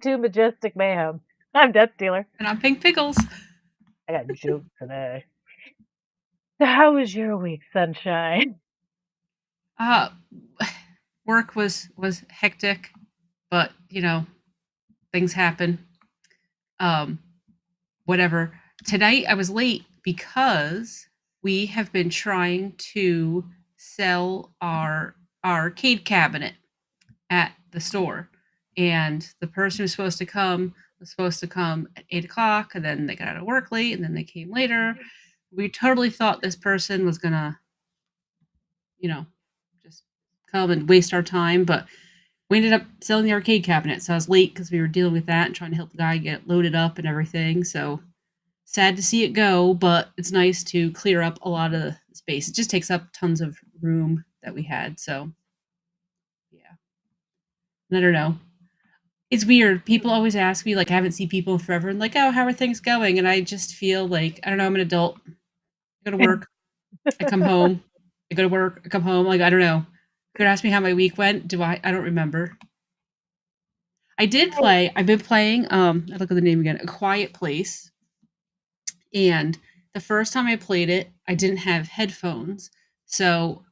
To Majestic Mayhem. I'm Death Dealer. And I'm Pink Pickles. I got jokes today. So how was your week, sunshine? Uh, Work was hectic, but things happen. Um, Whatever. Tonight I was late because we have been trying to sell our arcade cabinet at the store, and the person who's supposed to come was supposed to come at 8 o'clock, and then they got out of work late, and then they came later. We totally thought this person was gonna, you know, just come and waste our time, but we ended up selling the arcade cabinet. So I was late because we were dealing with that and trying to help the guy get it loaded up and everything. So sad to see it go, but it's nice to clear up a lot of the space. It just takes up tons of room that we had. So yeah, I don't know. It's weird. People always ask me, like, I haven't seen people in forever, and like, oh, how are things going? And I just feel like, I don't know, I'm an adult. I go to work, I come home, I go to work, I come home. Like, I don't know. You could ask me how my week went. I don't remember. I've been playing, I look at the name again, A Quiet Place. And the first time I played it, I didn't have headphones. So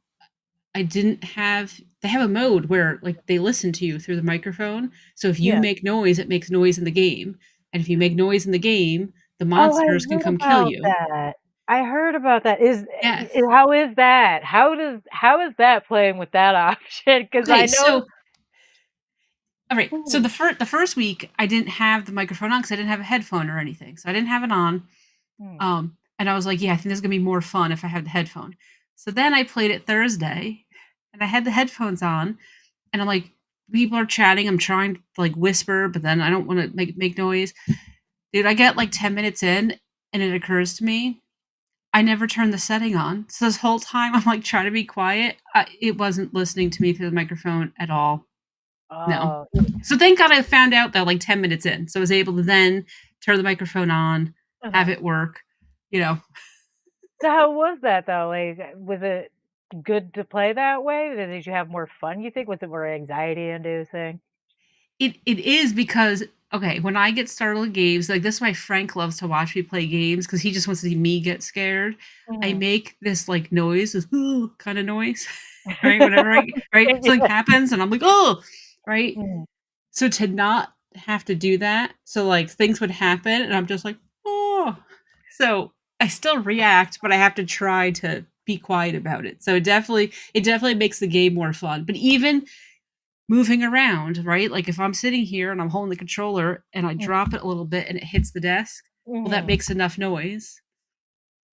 I didn't have, they have a mode where like they listen to you through the microphone. So if you Yeah. make noise, it makes noise in the game. And if you make noise in the game, the Oh, I monsters can heard come kill about you. that. I heard about that. Yes. How is that? How is that playing with that option? Because I Okay, know. so all right. So Hmm, the first week I didn't have the microphone on because I didn't have a headphone or anything. So I didn't have it on. hmm. And I was like, yeah, I think this is gonna be more fun if I have the headphone. So then I played it Thursday, and I had the headphones on, and I'm like, people are chatting. I'm trying to like whisper, but then I don't want to make noise. Dude, I get like 10 minutes in, and it occurs to me I never turned the setting on. So this whole time I'm like trying to be quiet. It wasn't listening to me through the microphone at all. No. Oh, So thank God I found out that like 10 minutes in. So I was able to then turn the microphone on, have uh-huh. it work, you know. So how was that though? Like, was it good to play that way? Did you have more fun? You think? Was it more anxiety inducing? It is because okay, when I get started in games, like this is why Frank loves to watch me play games because he just wants to see me get scared. I Mhm. make this like noise, this kind of noise, right? Whenever I right something Yeah. happens and I'm like, oh, right. Mhm. So to not have to do that, so like things would happen and I'm just like, oh. So I still react, but I have to try to be quiet about it. So it definitely makes the game more fun. But even moving around, right? Like if I'm sitting here and I'm holding the controller and I drop it a little bit and it hits the desk, well, that Mhm. makes enough noise.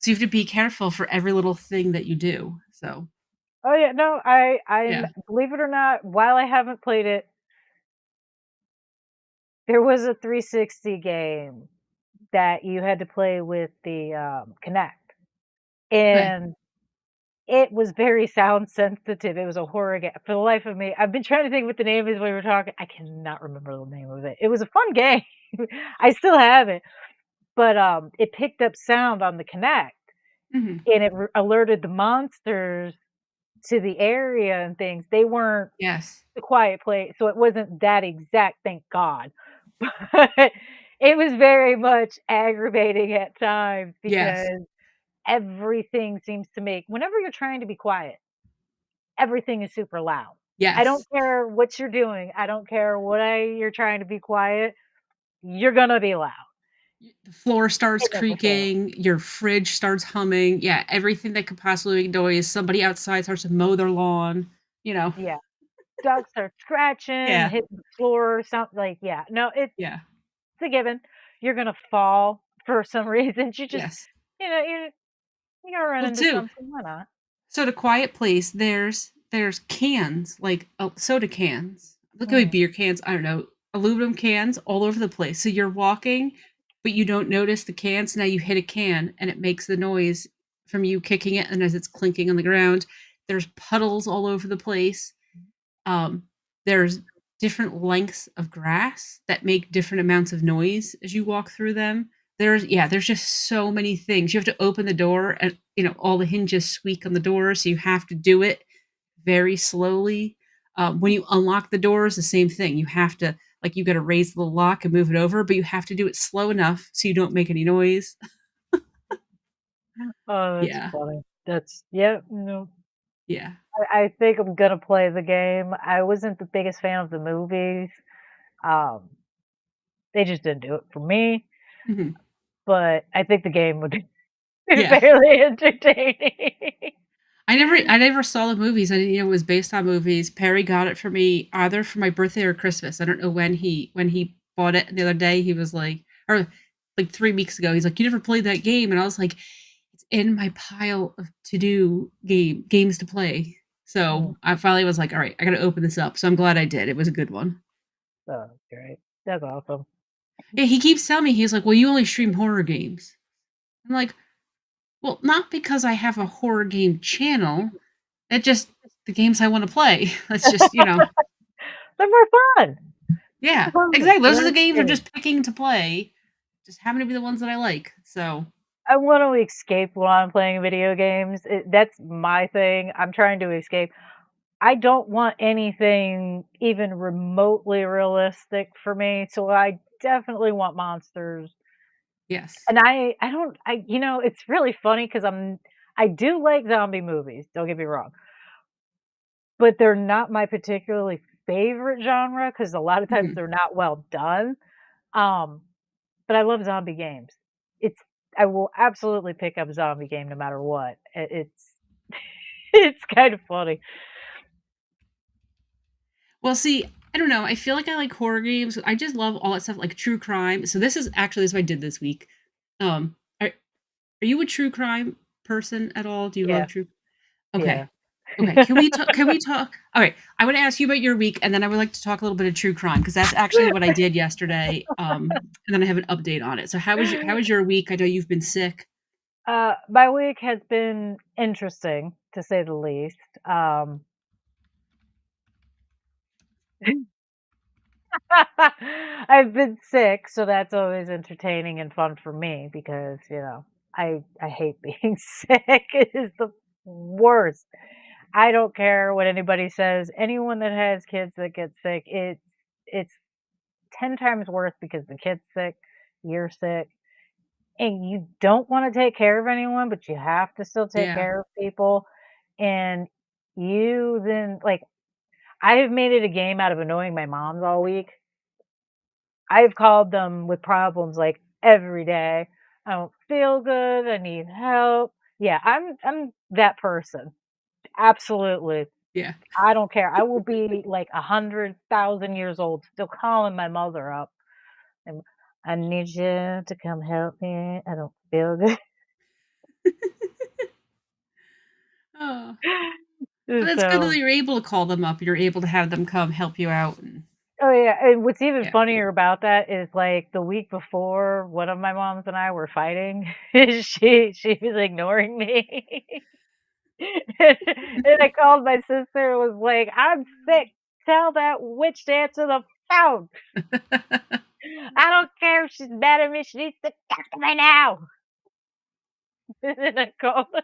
So you have to be careful for every little thing that you do. So Oh yeah, no, I'm yeah. believe it or not, while I haven't played it, there was a 360 game that you had to play with the Kinect, Okay. and it was very sound sensitive. It was a horror game. For the life of me, I've been trying to think what the name is when we were talking. I cannot remember the name of it. It was a fun game. I still have it, but it picked up sound on the Kinect, Hmm. and it alerted the monsters to the area and things. They weren't Yes. The Quiet Place, so it wasn't that exact, thank God. But it was very much aggravating at times Yes. because everything seems to make whenever you're trying to be quiet, everything is super loud. I don't Yes. care what you're doing. I don't care what you're trying to be quiet. You're gonna be loud. The floor starts It never fails. creaking, your fridge starts humming. Yeah, everything that could possibly make noise. Somebody outside starts to mow their lawn, you know. Yeah. Dogs start scratching, Yeah. hitting the floor, something like yeah. No, it's Yeah. a given. You're gonna fall for some reason. You just Yes. you're gonna run Well, into too. something. Why not? So the quiet place, there's cans, like soda cans. Look at Mm, beer cans. I don't know, aluminum cans all over the place. So you're walking, but you don't notice the cans. Now you hit a can, and it makes the noise from you kicking it, and as it's clinking on the ground, there's puddles all over the place. Um, there's different lengths of grass that make different amounts of noise as you walk through them. There's just so many things. You have to open the door and all the hinges squeak on the door, so you have to do it very slowly. When you unlock the doors, the same thing. You have to like you got to raise the lock and move it over, but you have to do it slow enough so you don't make any noise. Oh, that's Yeah. funny. That's yeah, no. Yeah. I think I'm gonna play the game. I wasn't the biggest fan of the movies. Um, they just didn't do it for me, Mhm. but I think the game would be Yeah. fairly entertaining. I never saw the movies. I didn't know it was based on movies. Perry got it for me either for my birthday or Christmas. I don't know when he bought it the other day. He was like, or like 3 weeks ago. He's like, "You never played that game," and I was like, "It's in my pile of to do games to play." Mm, So I finally was like, "All right, I got to open this up." So I'm glad I did. It was a good one. oh, great. That's awesome. Yeah, he keeps telling me he's like, "Well, you only stream horror games." I'm like, "Well, not because I have a horror game channel. It just the games I want to play. That's just, They're more fun. yeah, They're fun. exactly. Those are They're the games I'm entertaining. just picking to play. Just happen to be the ones that I like. So, I want to escape while I'm playing video games. That's my thing. I'm trying to escape. I don't want anything even remotely realistic for me, so I definitely want monsters. yes. And I don't it's really funny because I do like zombie movies, don't get me wrong, but they're not my particularly favorite genre because a lot of times Mhm. they're not well done. Um, but I love zombie games. It's I will absolutely pick up a zombie game no matter what. It's it's kind of funny. Well, see, I don't know. I feel like I like horror games. I just love all that stuff like true crime. So this is what I did this week. Are you a true crime person at all? Do you Yeah, love true? yeah. Okay. Okay. Can we talk? All right. I want to ask you about your week, and then I would like to talk a little bit of true crime because that's actually what I did yesterday. And then I have an update on it. So how was your week? I know you've been sick. My week has been interesting to say the least. I've been sick, so that's always entertaining and fun for me because, I hate being sick. It is the worst. I don't care what anybody says. Anyone that has kids that get sick, it's 10 times worse because the kid's sick, you're sick, and you don't want to take care of anyone, but you have to still take Yeah. care of people. And you then like I have made it a game out of annoying my moms all week. I've called them with problems, like, every day. "I don't feel good, I need help." Yeah, I'm that person. Absolutely. Yeah. I don't care. I will be, like, 100,000 years old still calling my mother up, and, "I need you to come help me. I don't feel good." Oh. But that's good that So you're able to call them up. You're able to have them come help you out. And oh, yeah, and what's even yeah. funnier about that is, like, the week before one of my moms and I were fighting, she was ignoring me. And I called my sister and was like, "I'm sick. Tell that witch to answer the phone. I don't care if she's mad at me. She needs to talk to me now." And I called her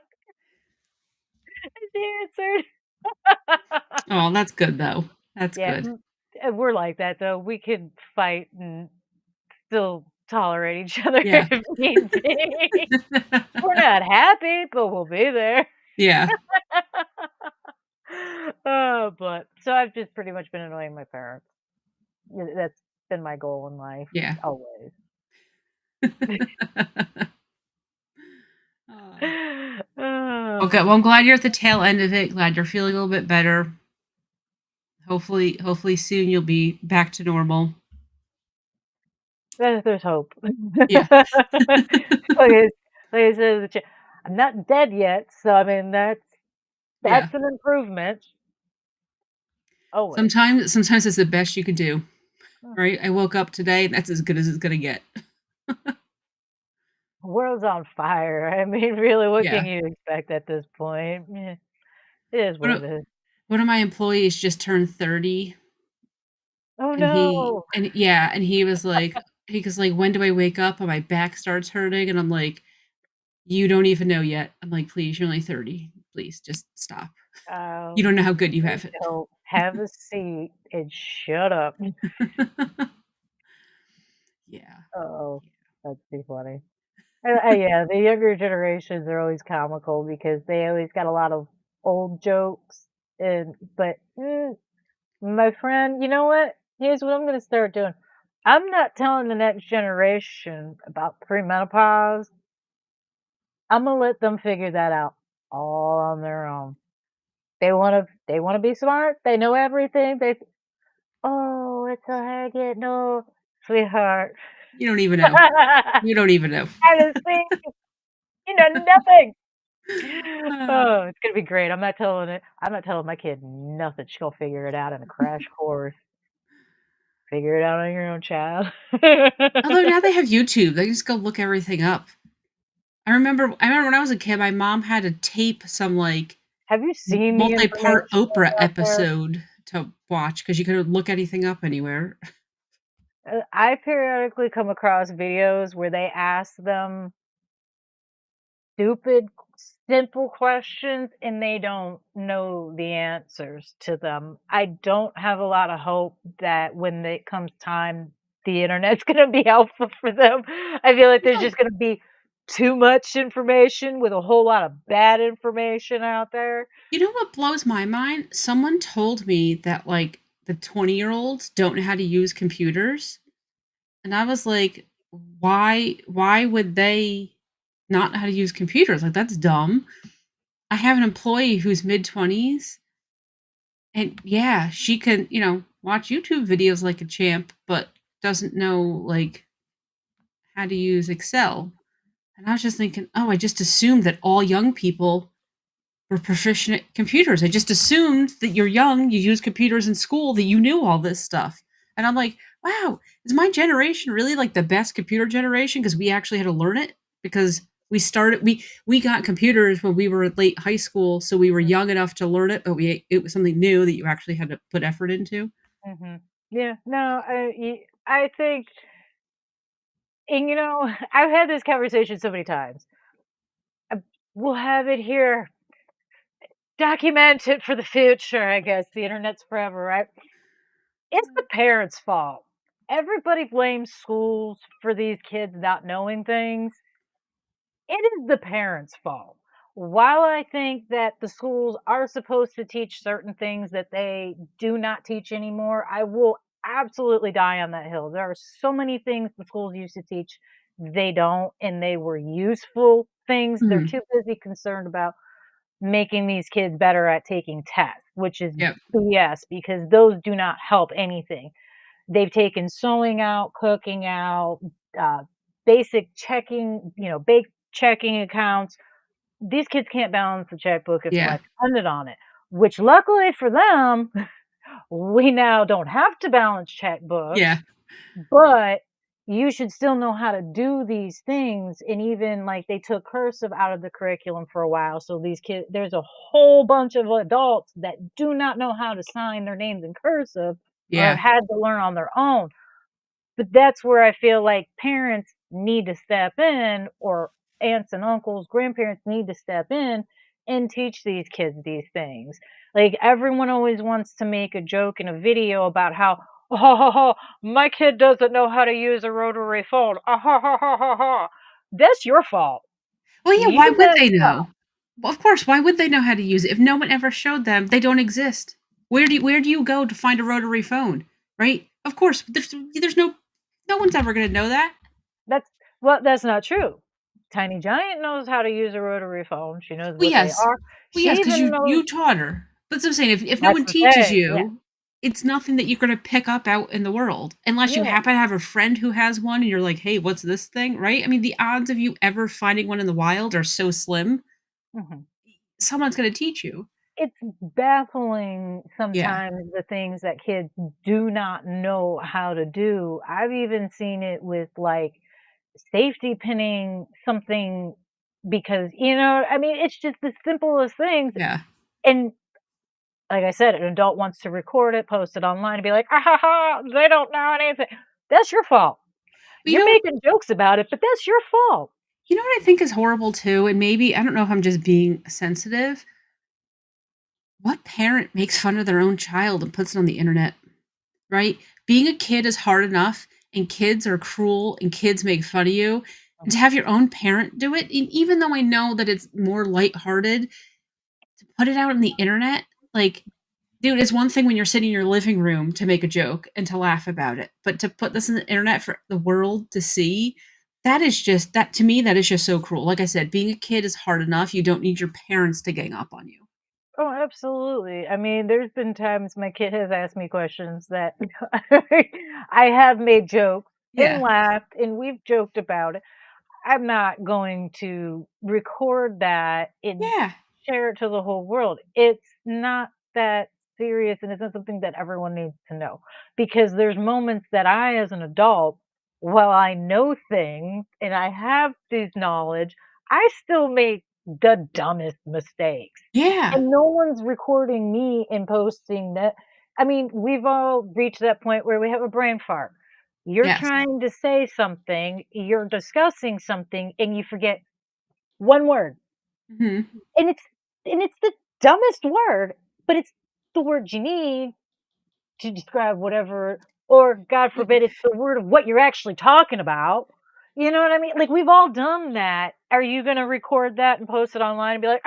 and she answered. Oh, that's good though. That's Yeah, good. and we're like that though. We can fight and still tolerate each other Yeah. if need be. We're not happy, but we'll be there. Yeah. Oh, but so I've just pretty much been annoying my parents. That's been my goal in life, Yeah. always. Oh. Okay, Oh, well, I'm glad you're at the tail end of it. Glad you're feeling a little bit better. Hopefully soon you'll be back to normal. there's hope. Yeah. I like I said in the chat, I'm not dead yet, so, I mean, Yeah. that's an improvement, always. Sometimes it's the best you can do, Mm, right? I woke up today, that's as good as it's gonna get. the world's on fire. I mean, really, what can Yeah. you expect at this point? Yeah, it is One what of it is. one of my employees just turned 30, Oh, and no. he was like "When do I wake up and my back starts hurting?" And I'm like, "You don't even know yet." I'm like, "Please, you're only 30. please just stop. You Oh, don't know how good you please have it. don't. Have a seat and shut up. Yeah. Oh, that's too funny. Yeah, the younger generations are always comical because they always got a lot of old jokes but my friend, you know what? Here's what I'm gonna start doing. I'm not telling the next generation about premenopause. Imma let them figure that out all on their own. They wanna be smart, they know everything, "Oh, it's so hard getting old." Sweetheart. You don't even know. You don't even know. Honestly, you know nothing. Uh, Oh, it's gonna be great. I'm not telling my kid nothing. She's gonna figure it out in a crash course. Figure it out on your own, child. Although now they have YouTube, they can just go look everything up. I remember when I was a kid, my mom had to tape some, like, Have you seen the multi-part information Oprah out there? episode to watch because you couldn't look anything up anywhere. I periodically come across videos where they ask them stupid, simple questions and they don't know the answers to them. I don't have a lot of hope that when it comes time, the internet's gonna be helpful for them. I feel like there's No. just gonna be too much information with a whole lot of bad information out there. You know what blows my mind? Someone told me that, like, the 20-year-olds don't know how to use computers, and I was like, "Why would they not know how to use computers? Like, that's dumb." I have an employee who's mid-20s, and yeah, she can, watch YouTube videos like a champ, but doesn't know, like, how to use Excel. And I was just thinking, "Oh, I just assumed that all young people were proficient at computers. I just assumed that you're young, you use computers in school, that you knew all this stuff." And I'm like, wow, is my generation really like the best computer generation? Because we actually had to learn it because we got computers when we were in late high school, so we were young enough to learn it, but it was something new that you actually had to put effort into. Mhm. Yeah, no, I think and, I've had this conversation so many times. We'll have it here. Document it for the future, I guess. The internet's forever, right? It's the parents' fault. Everybody blames schools for these kids not knowing things. It is the parents' fault. While I think that the schools are supposed to teach certain things that they do not teach anymore, I will absolutely die on that hill. There are so many things the schools used to teach they don't, and they were useful things. They're Mhm. too busy concerned about making these kids better at taking tests, which is Yep. BS because those do not help anything. They've taken sewing out, cooking out, uh, basic checking, bake checking accounts. These kids can't balance the checkbook if Yeah. life depended on it, which luckily for them, we now don't have to balance checkbooks, Yeah. but you should still know how to do these things. And even like they took cursive out of the curriculum for a while. So these kids, there's a whole bunch of adults that do not know how to sign their names in cursive or have Yeah. had to learn on their own. But that's where I feel like parents need to step in, or aunts and uncles, grandparents need to step in and teach these kids these things. Like everyone always wants to make a joke in a video about how, oh, my kid doesn't know how to use a rotary phone. Ah, ha, ha, ha, ha, ha. That's your fault. Well, yeah, You why would messed they up. know? Well, of course, why would they know how to use it if no one ever showed them? They don't exist. Where do you go to find a rotary phone, right? Of course, there's no one's ever gonna know that. That's well, that's not true. Tiny Giant knows how to use a rotary phone. She knows Well, what they yes. are. Well, She yes, because even knows you taught her. That's what I'm saying. If no that's one the teaches thing. Yeah. you, it's nothing that you're gonna pick up out in the world, unless you Yeah. happen to have a friend who has one and you're like, "Hey, what's this thing?" Right? I mean, the odds of you ever finding one in the wild are so slim. Mhm. Someone's gonna teach you. It's baffling Yeah. sometimes the things that kids do not know how to do. I've even seen it with, like, safety pinning something because, I mean, it's just the simplest things, Yeah. and like I said, an adult wants to record it, post it online, and be like, "Ah, ha, ha, they don't know anything." That's your fault. But you You're know making jokes about it, but that's your fault. You know what I think is horrible too, and maybe I don't know if I'm just being sensitive, what parent makes fun of their own child and puts it on the internet, right? Being a kid is hard enough, and kids are cruel, and kids make fun of you, and to have your own parent do it, and even though I know that it's more lighthearted, to put it out on the internet, like, dude, it's one thing when you're sitting in your living room to make a joke and to laugh about it, but to put this on the internet for the world to see, that is just that to me, that is just so cruel. Like I said, being a kid is hard enough, you don't need your parents to gang up on you. Oh, absolutely. I mean, there's been times my kid has asked me questions that I have made jokes and Yeah. laughed, and we've joked about it. I'm not going to record that and Yeah. share it to the whole world. It's not that serious, and it's not something that everyone needs to know. Because there's moments that I, as an adult, while I know things and I have this knowledge, I still make the dumbest mistakes. Yeah. And no one's recording me and posting that. I mean, we've all reached that point where we have a brain fart. You're Yes. trying to say something, you're discussing something, and you forget one word. Mhm. And it's the dumbest word, but it's the word you need to describe whatever, or God forbid, it's the word of what you're actually talking about. You know what I mean? Like, we've all done that. Are you gonna record that and post it online and be like,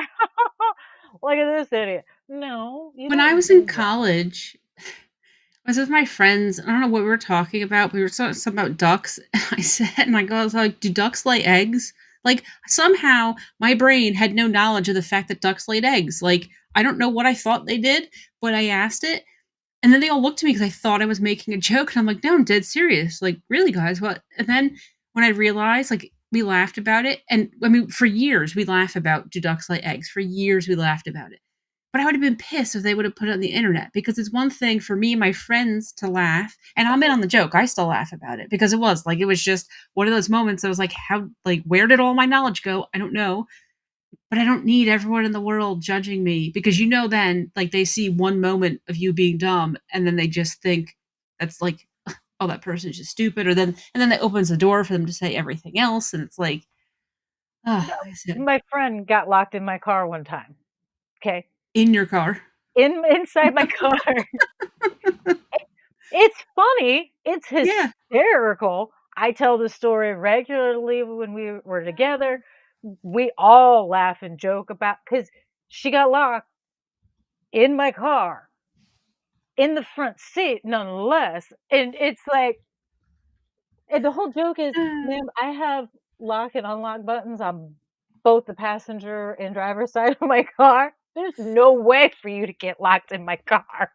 "Look at this idiot." No, you When I don't was in do that. college, I was with my friends. I don't know what we were talking about. We were talking something about ducks. And I said, and my girl was like, "Do ducks lay eggs?" Like somehow my brain had no knowledge of the fact that ducks laid eggs. Like I don't know what I thought they did, but I asked it, and then they all looked at me because I thought I was making a joke, and I'm like, "No, I'm dead serious. Like, really, guys, what?" And then when I realized, like, we laughed about it, and I mean, for years we laugh about do ducks lay eggs. For years we laughed about it. But I would have been pissed if they would have put it on the internet because it's one thing for me and my friends to laugh, and I'm in on the joke. I still laugh about it because it was just one of those moments. I was like, how, like, where did all my knowledge go? I don't know, but I don't need everyone in the world judging me because then, like, they see one moment of you being dumb, and then they just think that's like, oh, that person's just stupid, and then that opens the door for them to say everything else, and it's like, No, I said, my friend got locked in my car one time, okay? in your car, Inside my car. It's funny, it's yeah, hysterical. I tell the story regularly when we were together. We all laugh and joke about because she got locked in my car, in the front seat nonetheless, and it's like, and the whole joke is, "Ma'am, I have lock and unlock buttons on both the passenger and driver's side of my car. There's no way for you to get locked in my car."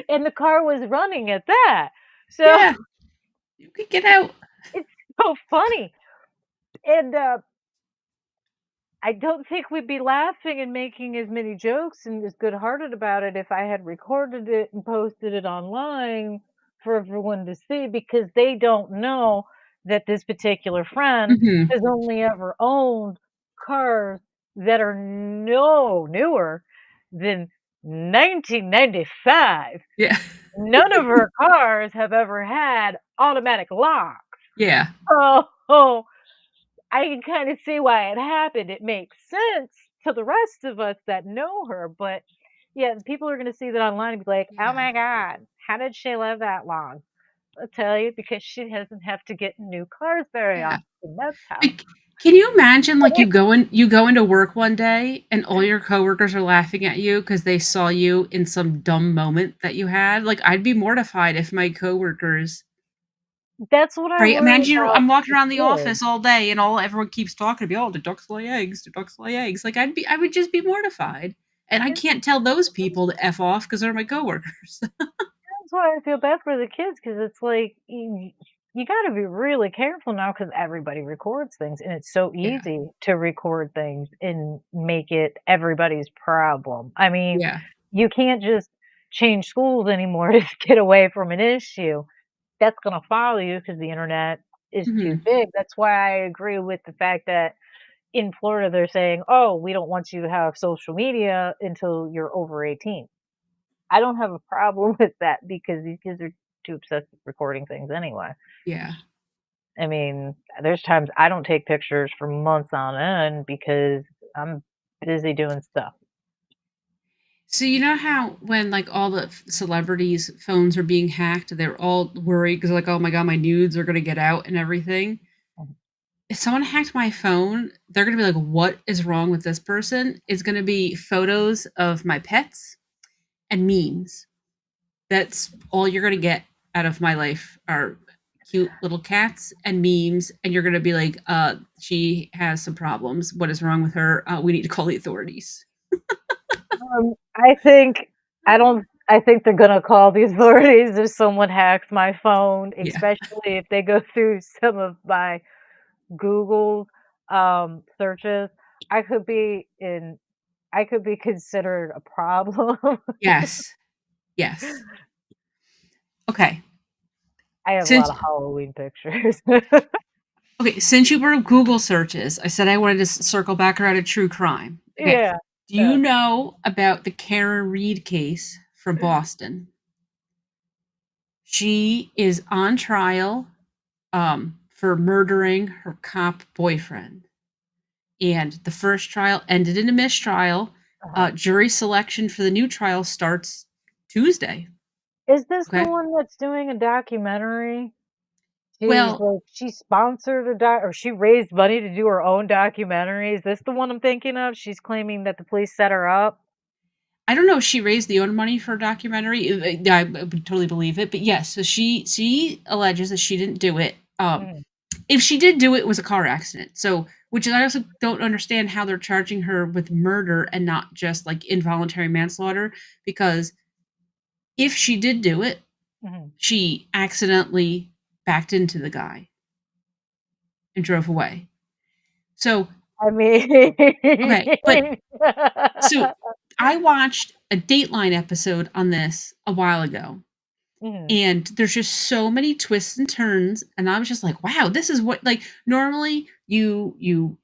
And the car was running at that. So, yeah. You could get out. it's so funny. And, I don't think we'd be laughing and making as many jokes and as good-hearted about it if I had recorded it and posted it online for everyone to see, because they don't know that this particular friend Mhm. has only ever owned cars that are no newer than 1995. Yeah. None of her cars have ever had automatic locks. Yeah. Oh, I can kinda see why it happened. It makes sense to the rest of us that know her, but, yeah, people are gonna see that online and be like, "Oh Yeah. my god, how did she live that long?" I'll tell you, because she doesn't have to get new cars very Yeah. often, that's how. Like, can you imagine, like, you go into work one day and all your coworkers are laughing at you because they saw you in some dumb moment that you had? Like, I'd be mortified if my coworkers That's what I right? worry Imagine about I'm walking with around the kids. office all day and all everyone keeps talking to me, "Oh, the ducks lay eggs, the ducks lay eggs." Like, I would just be mortified, and I It's can't tell those people to F off because 'cause they're my coworkers. That's why I feel bad for the kids, because it's like, you gotta be really careful now, because everybody records things, and it's so Yeah. easy to record things and make it everybody's problem. I mean, Yeah. you can't just change schools anymore to get away from an issue. That's gonna follow you because the internet is too Mhm. big. That's why I agree with the fact that in Florida, they're saying, "Oh, we don't want you to have social media until you're over 18." I don't have a problem with that because these kids are too obsessed with recording things anyway. Yeah. I mean, there's times I don't take pictures for months on end because I'm busy doing stuff. So you know how when like all the celebrities' phones are being hacked, they're all worried because like, oh my god, my nudes are gonna get out and everything. Mhm. If someone hacked my phone, they're gonna be like, "What is wrong with this person?" It's gonna be photos of my pets and memes. That's all you're gonna get out of my life are cute little cats and memes, and you're gonna be like, she has some problems. What is wrong with her? We need to call the authorities." I think I think they're gonna call the authorities if someone hacks my phone, Yeah. especially if they go through some of my Google searches. I could be in I could be considered a problem. Yes. Yes. Okay. I have a lot Since of Halloween pictures. Okay, since you brought up Google searches, I said I wanted to circle back around to true crime. Okay. Yeah. Do you Yeah. know about the Karen Reed case from Boston? She is on trial for murdering her cop boyfriend. And the first trial ended in a mistrial. Uh-huh. Jury selection for the new trial starts Tuesday. Is this the Okay. one that's doing a documentary? Well, She sponsored a doc or she raised money to do her own documentary. Is this the one I'm thinking of? She's claiming that the police set her up? I don't know if she raised the own money for a documentary. I would totally believe it, but yes. So she alleges that she didn't do it. Mhm, If she did do it, it was a car accident. So, which I also don't understand how they're charging her with murder and not just like involuntary manslaughter. Because if she did do it, mhm. she accidentally backed into the guy and drove away. So, I mean okay, but so I watched a Dateline episode on this a while ago, Mhm, and there's just so many twists and turns, and I was just like, wow, this is what like normally you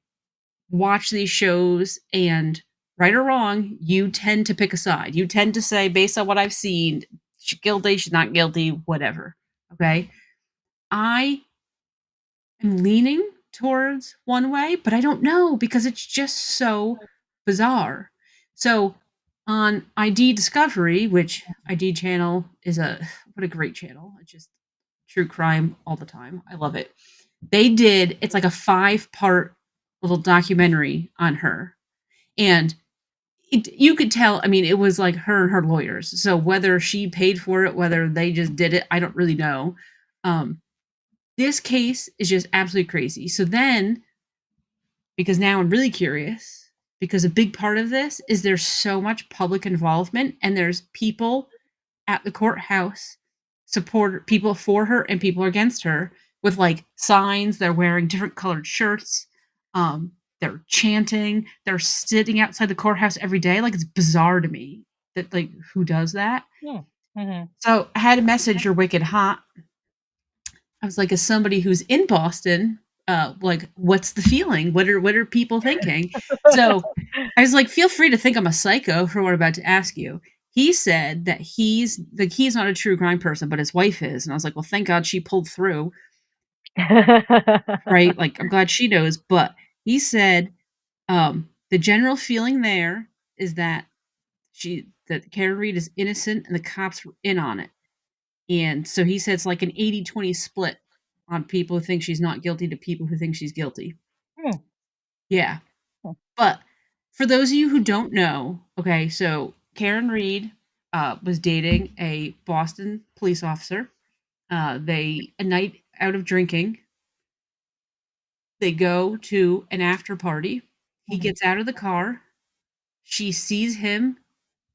watch these shows and right or wrong, you tend to pick a side. You tend to say based on what I've seen, she's guilty, she's not guilty, whatever. Okay? I am leaning towards one way, but I don't know because it's just so bizarre. So on ID Discovery, which ID channel is a what a great channel. It's just true crime all the time. I love it. It's like a 5-part little documentary on her. And you could tell, I mean, it was like her and her lawyers. So whether she paid for it, whether they just did it, I don't really know. Um, this case is just absolutely crazy. So then, because now I'm really curious, because a big part of this is there's so much public involvement and there's people at the courthouse support people for her and people against her with like signs. They're wearing different colored shirts. They're chanting. They're sitting outside the courthouse every day. Like it's bizarre to me that like who does that. mm, mhm. So I had a message. You're wicked hot. I was like, as somebody who's in Boston, like, what's the feeling? What are people thinking? So I was like, feel free to think I'm a psycho for what I'm about to ask you. He said that he's not a true crime person, but his wife is. And I was like, well, thank God she pulled through, right? Like, I'm glad she knows. But he said the general feeling there is that Karen Reed is innocent and the cops were in on it. And so he said it's like an 80-20 split on people who think she's not guilty to people who think she's guilty. Hmm, Yeah. hmm, But for those of you who don't know, okay, so Karen Reed was dating a Boston police officer. A night out of drinking, they go to an after party. He mhm, gets out of the car. She sees him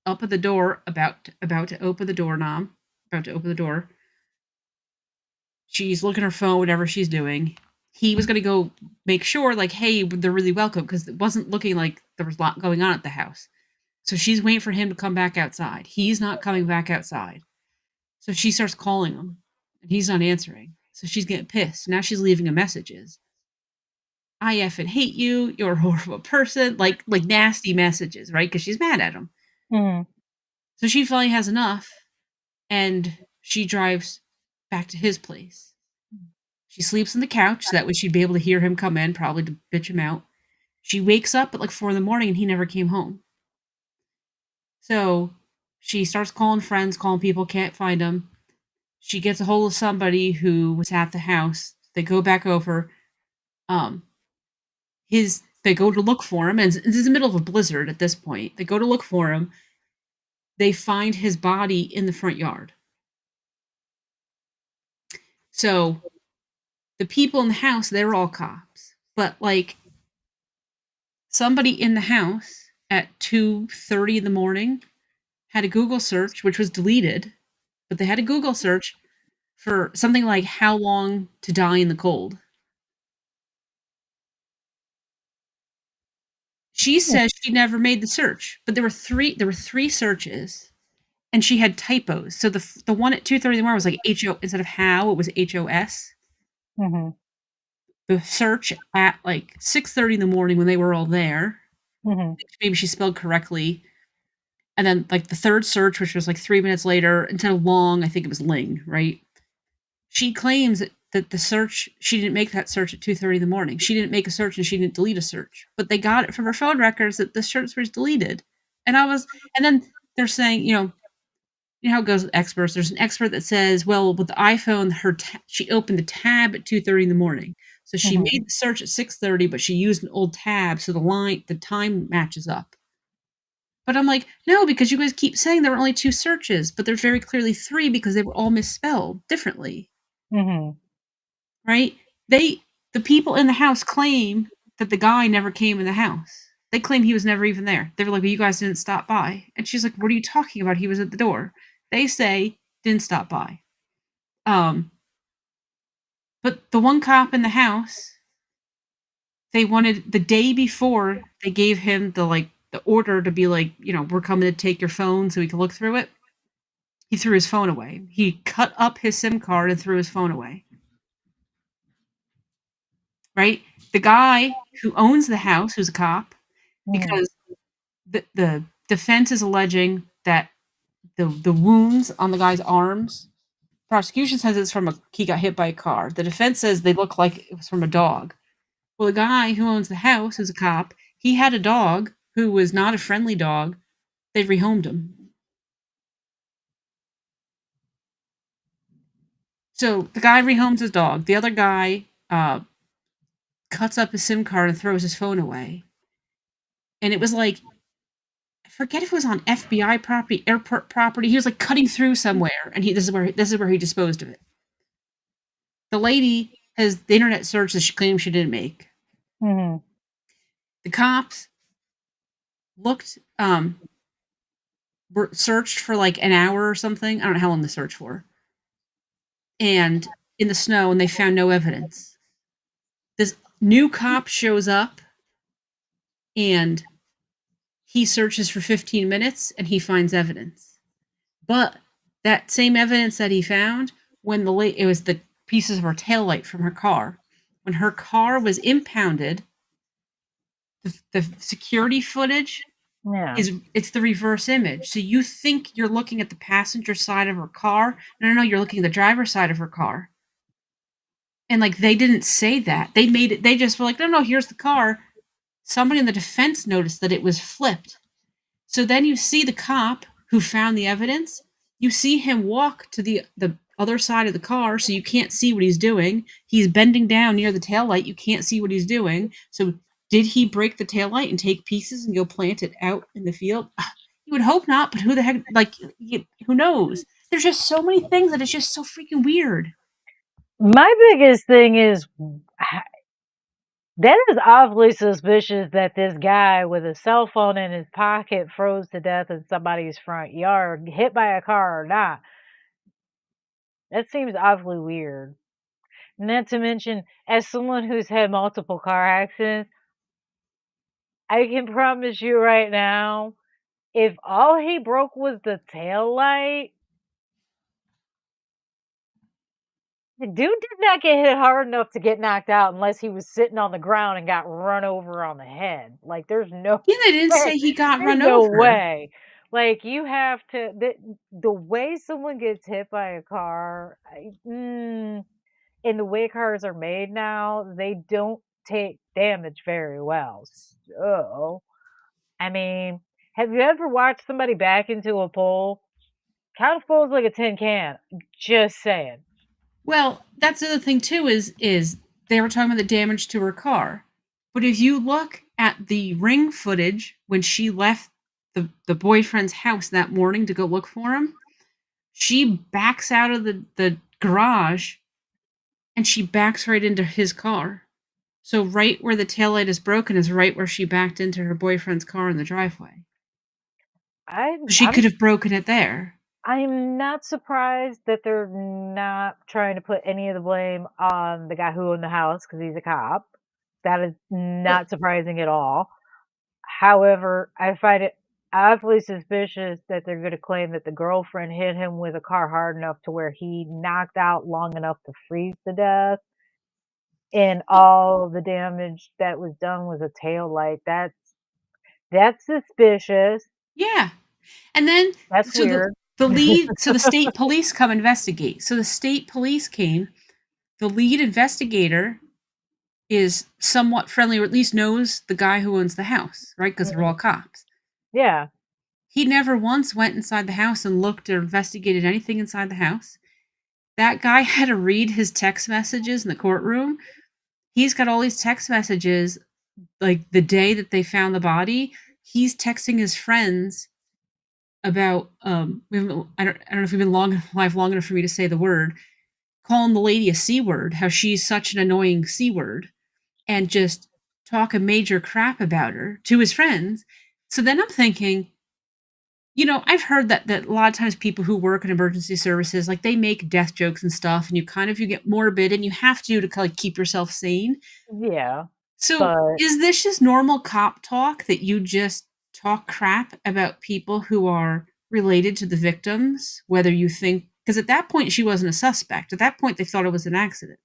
up at the door, about to open the doorknob, about to open the door. She's looking at her phone, whatever she's doing. He was going to go make sure, like, hey, they're really welcome because it wasn't looking like there was a lot going on at the house. So she's waiting for him to come back outside. He's not coming back outside. So she starts calling him and he's not answering. So she's getting pissed. Now she's leaving him messages. I effing hate you. You're a horrible person. Like nasty messages, right? Because she's mad at him. mhm. So she finally has enough and she drives back to his place. She sleeps on the couch so that way she'd be able to hear him come in, probably to bitch him out. She wakes up at like 4 in the morning and he never came home. So she starts calling friends, calling people, can't find them. She gets a hold of somebody who was at the house. They go back over. Um, they go to look for him, and this is the middle of a blizzard at this point. They go to look for him. They find his body in the front yard. So the people in the house, they're all cops. But like somebody in the house at 2:30 in the morning had a Google search, which was deleted, but they had a Google search for something like how long to die in the cold. She says she never made the search, but there were three searches and she had typos. So the one at 2:30 in the morning was like HO instead of how, it was HOS. Mhm. The search at like 6:30 in the morning when they were all there, Mhm. maybe she spelled correctly. And then like the third search, which was like 3 minutes later, instead of long, I think it was Ling, right? She claims that the search, she didn't make that search at 2:30 in the morning. She didn't make a search and she didn't delete a search. But they got it from her phone records that the search was deleted. And and then they're saying, you know how it goes with experts. There's an expert that says, well, with the iPhone, she opened the tab at 2:30 in the morning. So she Mhm. made the search at 6:30, but she used an old tab, so the time matches up. But I'm like, no, because you guys keep saying there were only two searches, but there's very clearly three because they were all misspelled differently, Mhm. right? They, the people in the house claim that the guy never came in the house. They claim he was never even there. They were like, well, you guys didn't stop by. And she's like, what are you talking about? He was at the door. They say didn't stop by. Um, but the one cop in the house, they wanted the day before they gave him the order to be like, we're coming to take your phone so we can look through it. He threw his phone away. He cut up his SIM card and threw his phone away. Right? The guy who owns the house, who's a cop, Mhm. because the defense is alleging that the wounds on the guy's arms, prosecution says it's from he got hit by a car. The defense says they look like it was from a dog. Well, the guy who owns the house, who's a cop, he had a dog who was not a friendly dog. They rehomed him. So the guy rehomes his dog. The other guy cuts up his SIM card and throws his phone away. And it was like, I forget if it was on FBI property, airport property. He was like cutting through somewhere, and this is where he disposed of it. The lady has the internet search that she claims she didn't make. Mhm. The cops looked, were searched for like an hour or something. I don't know how long they searched for, and in the snow, and they found no evidence. This new cop shows up, and he searches for 15 minutes, and he finds evidence. But that same evidence that he found, it was the pieces of her taillight from her car. When her car was impounded, the security footage Yeah. it's the reverse image. So you think you're looking at the passenger side of her car. No, no, no, you're looking at the driver's side of her car. And like they didn't say that. They just were like, no, no, here's the car. Somebody in the defense noticed that it was flipped. So then you see the cop who found the evidence. You see him walk to the other side of the car, so you can't see what he's doing. He's bending down near the taillight. You can't see what he's doing. So did he break the taillight and take pieces and go plant it out in the field? You would hope not, but who the heck? Who knows? There's just so many things that it's just so freaking weird. My biggest thing is that is awfully suspicious that this guy with a cell phone in his pocket froze to death in somebody's front yard, hit by a car or not. That seems awfully weird. Not to mention, as someone who's had multiple car accidents, I can promise you right now, if all he broke was the tail light, the dude did not get hit hard enough to get knocked out unless he was sitting on the ground and got run over on the head. Like, there's no Yeah, they didn't way. say he got There's run no over. way. Like, you have to the way someone gets hit by a car, and the way cars are made now, they don't take damage very well. So, I mean, Have you ever watched somebody back into a pole? Kind of folds like a tin can. Just saying. Well, that's the other thing too is they were talking about the damage to her car. But if you look at the ring footage when she left the boyfriend's house that morning to go look for him, she backs out of the garage and she backs right into his car. So right where the taillight is broken is right where she backed into her boyfriend's car in the driveway. I'm She I'm could have broken it there. I'm not surprised that they're not trying to put any of the blame on the guy who owned the house because he's a cop. That is But not surprising at all. However, I find it awfully suspicious that they're gonna claim that the girlfriend hit him with a car hard enough to where he knocked out long enough to freeze to death, and well, all the damage that was done was a tail light. That's suspicious. yeah. And then That's so weird. the state police come investigate. So the state police came. The lead investigator is somewhat friendly, or at least knows the guy who owns the house, right? Because they're all Mhm. cops. Yeah. He never once went inside the house and looked or investigated anything inside the house. That guy had to read his text messages in the courtroom. He's got all these text messages like the day that they found the body. He's texting his friends about I don't know if we've been long alive long enough for me to say the word, calling the lady a C word, how she's such an annoying C word, and just talk a major crap about her to his friends. So then I'm thinking, I've heard that a lot of times people who work in emergency services, like they make death jokes and stuff, and you get morbid, and you have to kind of keep yourself sane. Yeah. So But is this just normal cop talk that you just talk crap about people who are related to the victims, whether you think because at that point she wasn't a suspect. At that point they thought it was an accident.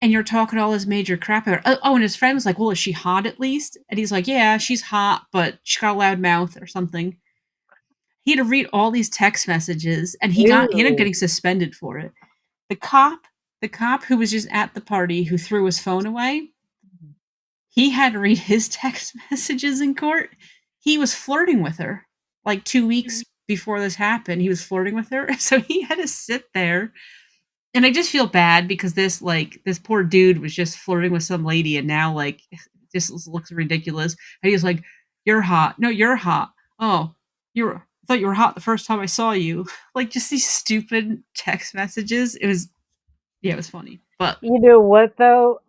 And you're talking all this major crap about her. Oh, and his friend was like, "Well, is she hot at least?" And he's like, "Yeah, she's hot, but she got a loud mouth or something." He had to read all these text messages, and he ended up ew. getting suspended for it. The cop, the cop who was just at the party who threw his phone away, he had to read his text messages in court. He was flirting with her like 2 weeks before this happened. He was flirting with her, so he had to sit there. And I just feel bad because this poor dude was just flirting with some lady, and now this looks ridiculous. And he's like, "You're hot. No, you're hot. Oh, I thought you were hot the first time I saw you." Like just these stupid text messages. It was funny, but You know what though?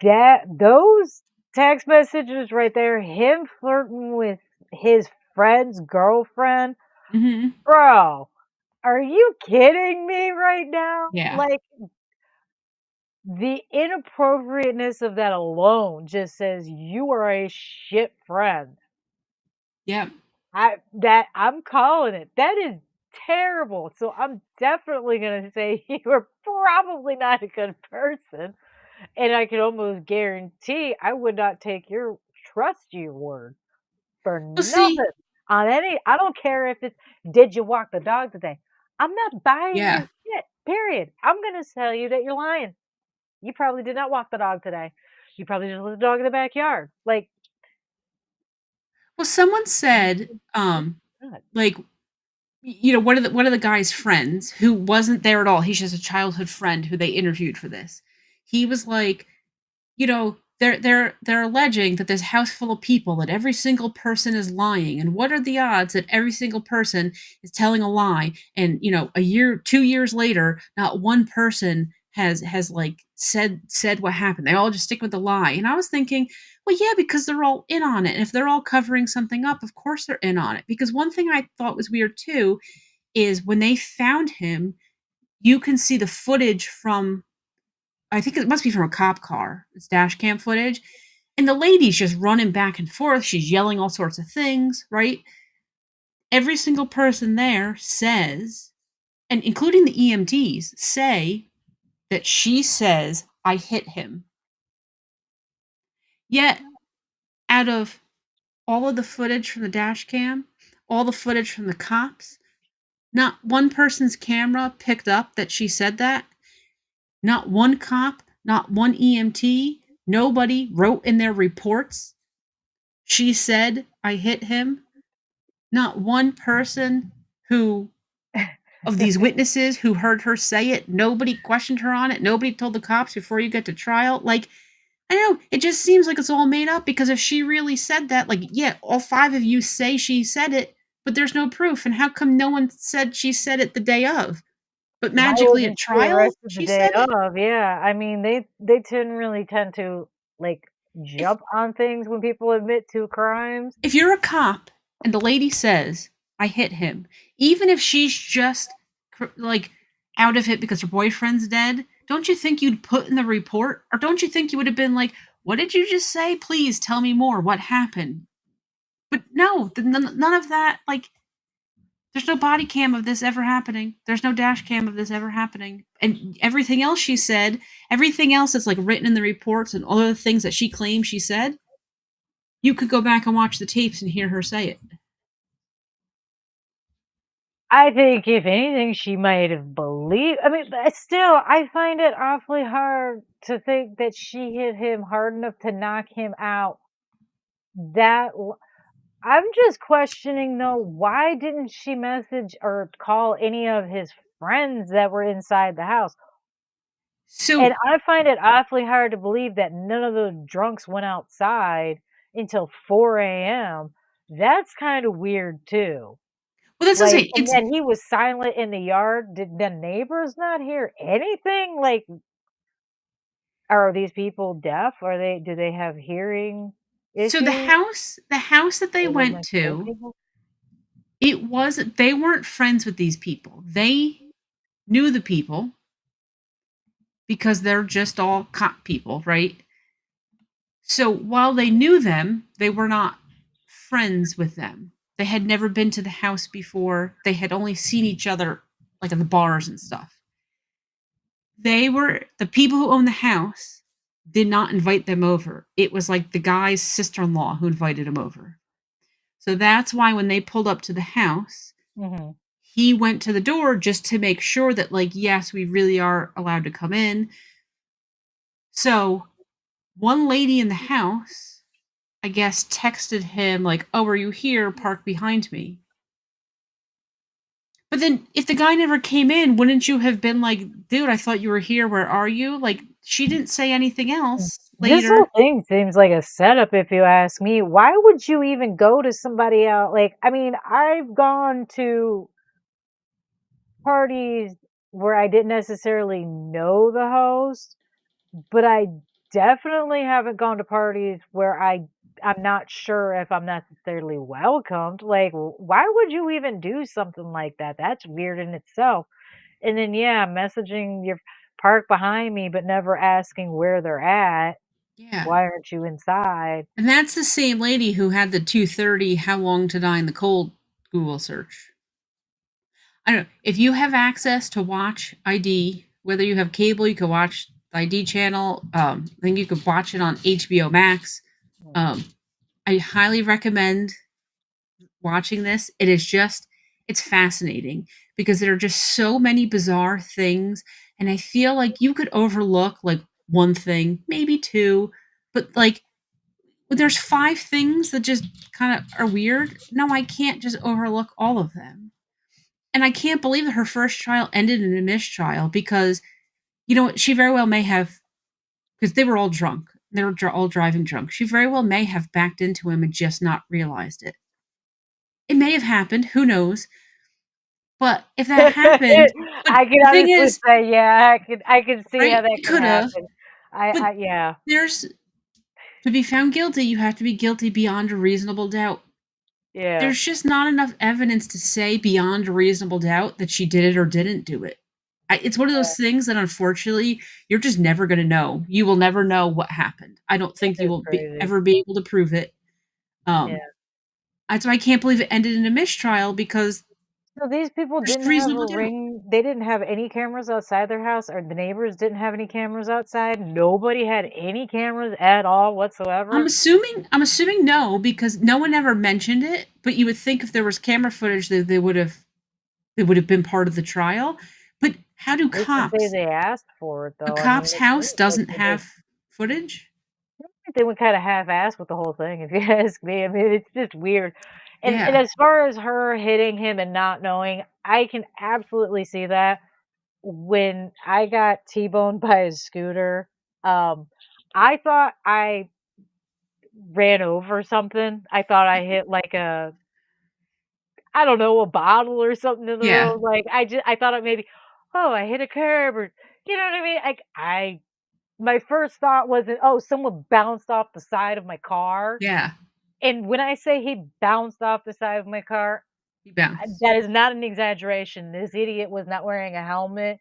That those text messages right there, him flirting with his friend's girlfriend, mhm, bro, are you kidding me right now? yeah, Like, the inappropriateness of that alone just says you are a shit friend. yeah. I'm calling it. That is terrible. So I'm definitely gonna say you are probably not a good person. And I can almost guarantee I would not take your trust your word for Well, see, nothing on any. I don't care if it's did you walk the dog today? I'm not buying yeah. your shit. Period. I'm gonna tell you that you're lying. You probably did not walk the dog today. You probably just let the dog in the backyard. Like, Well, someone said, God. like, one of the guy's friends who wasn't there at all. He's just a childhood friend who they interviewed for this. He was like, they're alleging that this house full of people, that every single person is lying, and what are the odds that every single person is telling a lie? And a year, 2 years later, not one person has like said what happened. They all just stick with the lie. And I was thinking, well, yeah, because they're all in on it. And if they're all covering something up, of course they're in on it. Because one thing I thought was weird too is when they found him, you can see the footage from I think it must be from a cop car. It's dash cam footage. And the lady's just running back and forth. She's yelling all sorts of things, right? Every single person there says, and including the EMTs, say that she says, I hit him. Yet, out of all of the footage from the dash cam, all the footage from the cops, not one person's camera picked up that she said that. Not one cop, not one EMT, nobody wrote in their reports She said, I hit him. Not one person who of these witnesses who heard her say it, nobody questioned her on it. Nobody told the cops before you get to trial. Like, I know it just seems like it's all made up because if she really said that, like, yeah, all five of you say she said it, but there's no proof. And how come no one said she said it the day of? But Why magically at wasn't she trial, arrested the she day said it. of? Yeah, I mean, they tend to, like, If jump on things when people admit to crimes. if you're a cop and the lady says, I hit him, even if she's just like out of it because her boyfriend's dead, don't you think you'd put in the report? Or don't you think you would have been like, what did you just say? Please tell me more. What happened? But no, none of that. Like, there's no body cam of this ever happening. There's no dash cam of this ever happening. And everything else she said, everything else that's like written in the reports and all the things that she claims she said, you could go back and watch the tapes and hear her say it. I think if anything, she might have believed. I mean, but still, I find it awfully hard to think that she hit him hard enough to knock him out. That l I'm just questioning, though, why didn't she message or call any of his friends that were inside the house? And So, I find it awfully hard to believe that none of those drunks went outside until 4 a.m. That's kinda weird too. well, that's the Like, thing. and then he was silent in the yard. Did the neighbors not hear anything? Like, are these people deaf? Do they have hearing So issues? the house that they They live went next door to to, people? it was they weren't friends with these people. They knew the people because they're just all cop people, right? So while they knew them, they were not friends with them. They had never been to the house before. They had only seen each other like at the bars and stuff. They were the people who owned the house did not invite them over. It was like the guy's sister-in-law who invited him over. So that's why when they pulled up to the house, Mhm. he went to the door just to make sure that, like, yes, we really are allowed to come in. So one lady in the house, I guess, texted him, like, oh, are you here? Park behind me. But then if the guy never came in, wouldn't you have been like, dude, I thought you were here. Where are you? Like, she didn't say anything else This whole later. thing seems like a setup if you ask me. Why would you even go to somebody else? Like, I mean, I've gone to parties where I didn't necessarily know the host, but I definitely haven't gone to parties where I'm not sure if I'm necessarily welcomed. Like, why would you even do something like that? That's weird in itself. And then, yeah, messaging your park behind me, but never asking where they're at. Yeah. Why aren't you inside? And that's the same lady who had the 2:30 how long to die in the cold Google search. I don't know. If you have access to watch ID, whether you have cable, you can watch the ID channel. I think you could watch it on HBO Max. Mhm. Um, I highly recommend watching this. It's fascinating because there are just so many bizarre things. And I feel like you could overlook like one thing, maybe two, but like when there's five things that just kind of are weird. No, I can't just overlook all of them. And I can't believe that her first trial ended in a mistrial because, she very well may have, because they were all drunk. They were all driving drunk. She very well may have backed into him and just not realized it. It may have happened. Who knows? But if that happened, but I can the thing honestly is, say, yeah, I can see how right? that It could could have. happen. But Yeah, there's to be found guilty, you have to be guilty beyond a reasonable doubt. yeah, There's just not enough evidence to say beyond a reasonable doubt that she did it or didn't do it. It's one of yeah, those things that unfortunately you're just never going to know. You will never know what happened. I don't that think you is will crazy. ever be able to prove it. Yeah. Um, that's why I can't believe it ended in a mistrial because So these people there's didn't have a reasonable doubt. ring. They didn't have any cameras outside their house, or the neighbors didn't have any cameras outside. Nobody had any cameras at all whatsoever. I'm assuming no because no one ever mentioned it. But you would think if there was camera footage that they would have been part of the trial. But how do They can say cops? they asked for it, A though. I mean, cop's it house seems like doesn't they did. have footage. they went kinda half-assed with the whole thing, if you ask me. I mean, it's just weird. And Yeah. as far as her hitting him and not knowing, I can absolutely see that. When I got T-boned by a scooter, um, I thought I ran over something. I thought I hit, like, a I don't know, a bottle or something in the Yeah. road, like, I thought I maybe, "Oh, I hit a curb," or you know what I mean? Like, my first thought wasn't, "Oh, someone bounced off the side of my car." Yeah. And when I say he bounced off the side of my car, He bounced. that is not an exaggeration. This idiot was not wearing a helmet,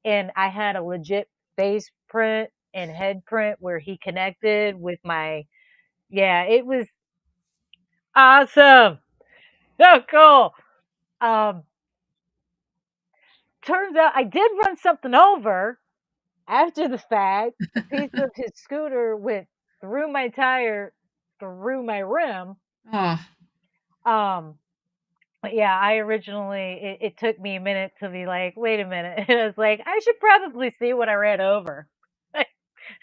and I had a legit face print and head print where he connected with my yeah, it was awesome. So cool. Um, turns out I did run something over after the fact. A piece of his scooter went through my tire, through my rim. Oh, Um, but yeah, I originally it took me a minute to be like, wait a minute. And I was like, I should probably see what I ran over.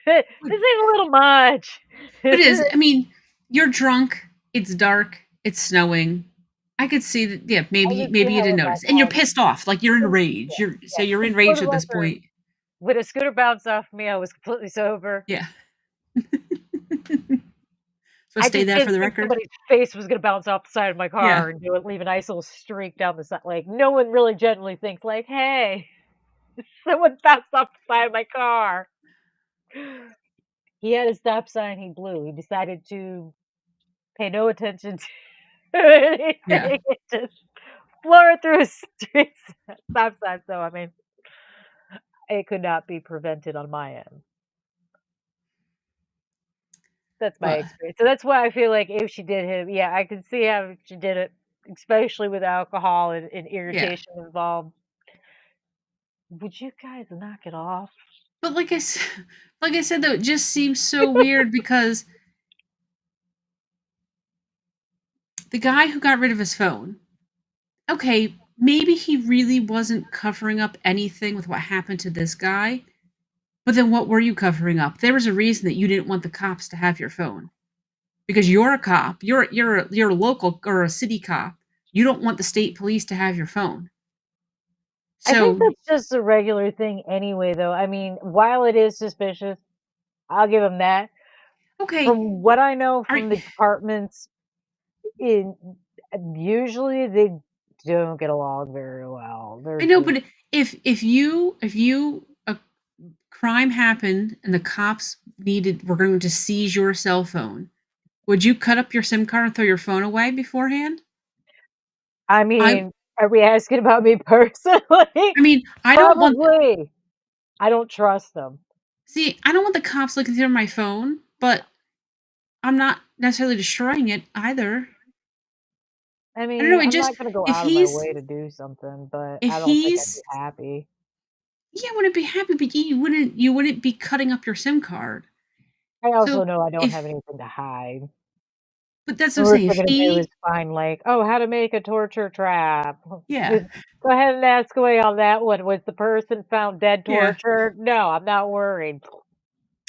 This but ain't a little much. it is. I mean, you're drunk. It's dark. It's snowing. I could see that. Yeah, I maybe could see maybe you how didn't with that notice, and you're guy. pissed off. Like you're in Yeah, rage. yeah. You're And in for rage the at this record, point. when a scooter bounced off me, I was completely sober. Yeah. So I stay just that for didn't the think record. somebody's face was gonna bounce off the side of my Yeah. car and do it, leave a nice little streak down the side. Like, no one really generally thinks like, "Hey, someone bounced off the side of my car." He had a stop sign, he blew. He decided to pay no attention to Yeah. anything, and just floor through a street stop sign, so, I mean, it could not be prevented on my end. That's my But experience. So that's why I feel like if she did him, yeah, I can see how she did it, especially with alcohol and yeah. irritation involved. Would you guys knock it off? But like I said though, it just seems so weird because the guy who got rid of his phone, okay, maybe he really wasn't covering up anything with what happened to this guy. But then what were you covering up? There was a reason that you didn't want the cops to have your phone. Because you're a cop. You're a local or a city cop. You don't want the state police to have your phone. I think So, that's just a regular thing anyway, though. I mean, while it is suspicious, I'll give him that. okay, From what I know are from the departments, in usually they don't get along very well. I They're know, just but if you a crime happened and the cops were going to seize your cell phone, would you cut up your SIM card and throw your phone away beforehand? I I mean, are we asking about me personally? I mean, I don't want Probably. I don't trust them. I don't want the cops looking through my phone, but I'm not necessarily destroying it either. I I don't know, mean, it I'm just not gonna go if out of my he's way to do something, but if I don't think I'd be he's happy. yeah, I wouldn't be happy, but you wouldn't be cutting up your SIM card. I So also know I don't have if anything to hide. but that's The what I'm worst saying. they're If gonna do is he find, like, "Oh, how to make a torture trap." yeah, Just go ahead and ask away on that one. Was the person found dead yeah. tortured? No, I'm not worried.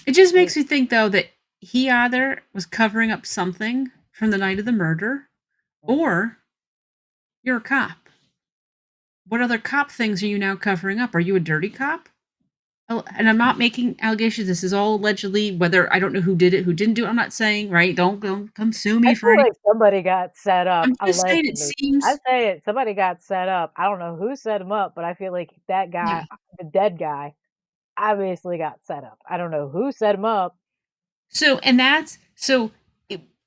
It just Mm, makes me think though that he either was covering up something from the night of the murder, mm. or you're a cop. What other cop things are you now covering up? Are you a dirty cop? Oh, and I'm not making allegations. This is all allegedly. Whether I don't know who did it, who didn't do it. I'm not saying right. Don't come sue I me for feel any. like somebody got set up, I'm just saying it allegedly. I seems. say it, somebody got set up. I don't know who set him up, but I feel like that Yeah. guy, the dead guy, obviously got set up. I don't know who set him up. So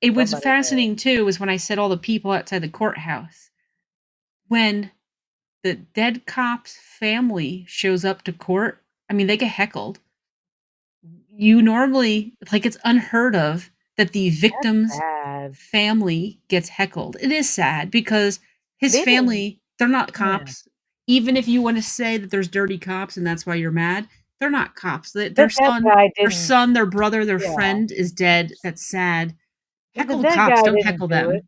it was Somebody did. fascinating too was when I said all the people outside the courthouse. When the dead cop's family shows up to court, I mean they get heckled. You normally like it's unheard of that the That's victim's sad. family gets heckled. It is sad because his They didn't family, they're not yeah. cops. Even if you want to say that there's dirty cops and that's why you're mad, they're not cops. The dead guy didn't Their brother, their yeah. friend is dead. That's sad. The Heckle the dead cops, guy don't didn't heckle do it. them,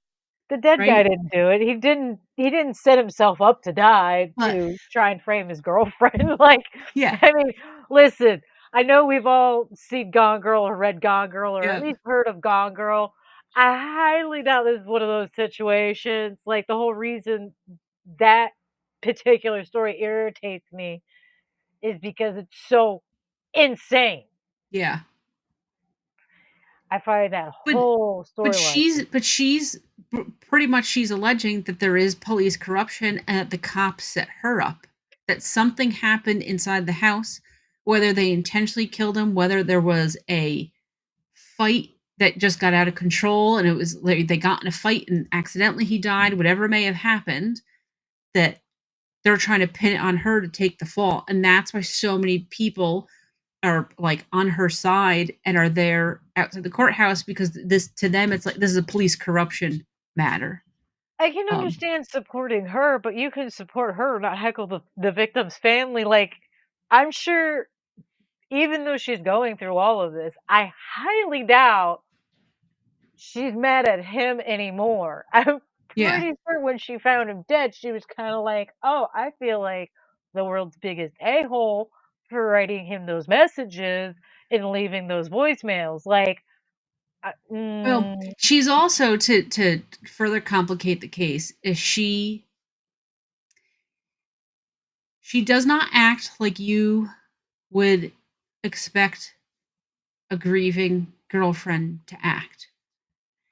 The dead guy right? didn't do it. He didn't set himself up to die But to try and frame his girlfriend, like, yeah, I mean, listen, I know we've all seen Gone Girl or read Gone Girl or at Yeah. least heard of Gone Girl. I highly doubt this is one of those situations. Like, the whole reason that particular story irritates me is because it's so insane. Yeah. I find that But whole storyline. she's pretty much she's alleging that there is police corruption and that the cops set her up. That something happened inside the house, whether they intentionally killed him, whether there was a fight that just got out of control and it was like they got in a fight and accidentally he died, whatever may have happened, that they're trying to pin it on her to take the fall. And that's why so many people are like on her side and are there outside the courthouse because this to them it's like this is a police corruption matter. I can Um, understand supporting her, but you can support her, not heckle the victim's family. Like, I'm sure even though she's going through all of this, I highly doubt she's mad at him anymore. I'm yeah. pretty sure when she found him dead, she was kind of like, "Oh, I feel like the world's biggest a-hole for writing him those messages and leaving those voicemails." Like, Well, she's also to further complicate the case is she does not act like you would expect a grieving girlfriend to act.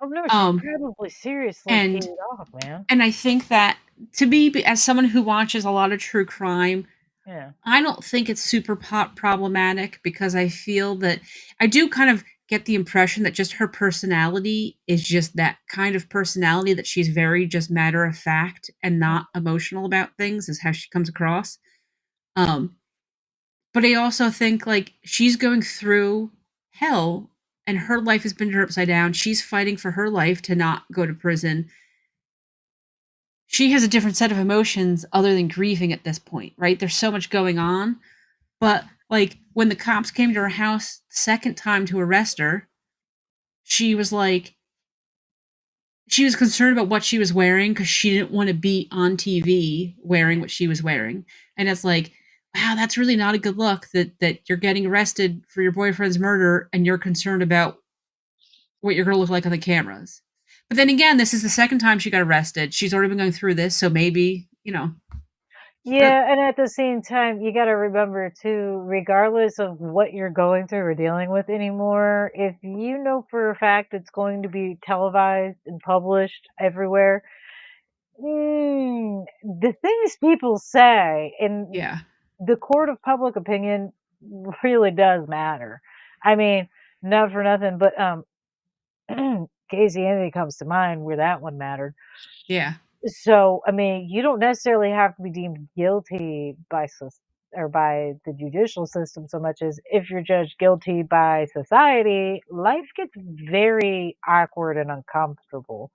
oh no, she's Um, probably seriously paid and off, man. and I think that to be as someone who watches a lot of true crime, Yeah. I don't think it's super problematic because I feel that I do kind of get the impression that just her personality is just that kind of personality that she's very just matter of fact and not emotional about things is how she comes across. Um, but I also think like she's going through hell and her life has been turned upside down. She's fighting for her life to not go to prison. She has a different set of emotions other than grieving at this point, right? There's so much going on. But like when the cops came to her house the second time to arrest her, she was like she was concerned about what she was wearing because she didn't want to be on TV wearing what she was wearing. And it's like, wow, that's really not a good look that you're getting arrested for your boyfriend's murder and you're concerned about what you're gonna look like on the cameras. But then again, this is the second time she got arrested. She's already been going through this, so maybe, but Yeah, and at the same time, you gotta remember too, regardless of what you're going through or dealing with anymore, if you know for a fact it's going to be televised and published everywhere, the things people say in yeah. the court of public opinion really does matter. I mean, not for nothing, but Casey Anthony comes to mind where that one mattered. Yeah. So, I mean, you don't necessarily have to be deemed guilty by or by the judicial system so much as if you're judged guilty by society, life gets very awkward and uncomfortable.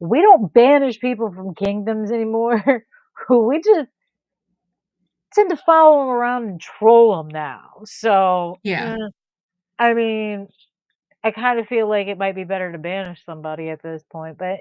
We don't banish people from kingdoms anymore. We just tend to follow them around and troll them now. So, Yeah. I mean, I kind of feel like it might be better to banish somebody at this point, but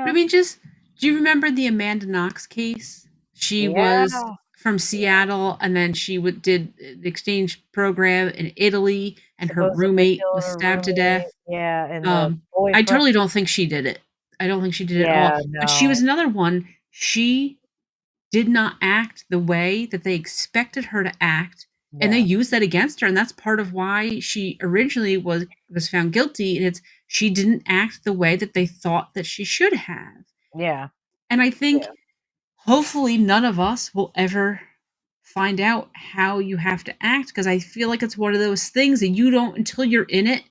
I mean, just do you remember the Amanda Knox case? She was yeah, from yeah. Seattle, and then she did the exchange program in Italy, and her Supposedly roommate killing was her stabbed to death. roommate, yeah, and the I boyfriend, totally don't think she did it. I don't think she did it at all. yeah, But she was no, another one. She did not act the way that they expected her to act, and they yeah, used that against her. And that's part of why she originally was found guilty. And it's she didn't act the way that they thought that she should have. yeah. And I Yeah. think hopefully none of us will ever find out how you have to act because I feel like it's one of those things that you don't until you're in it,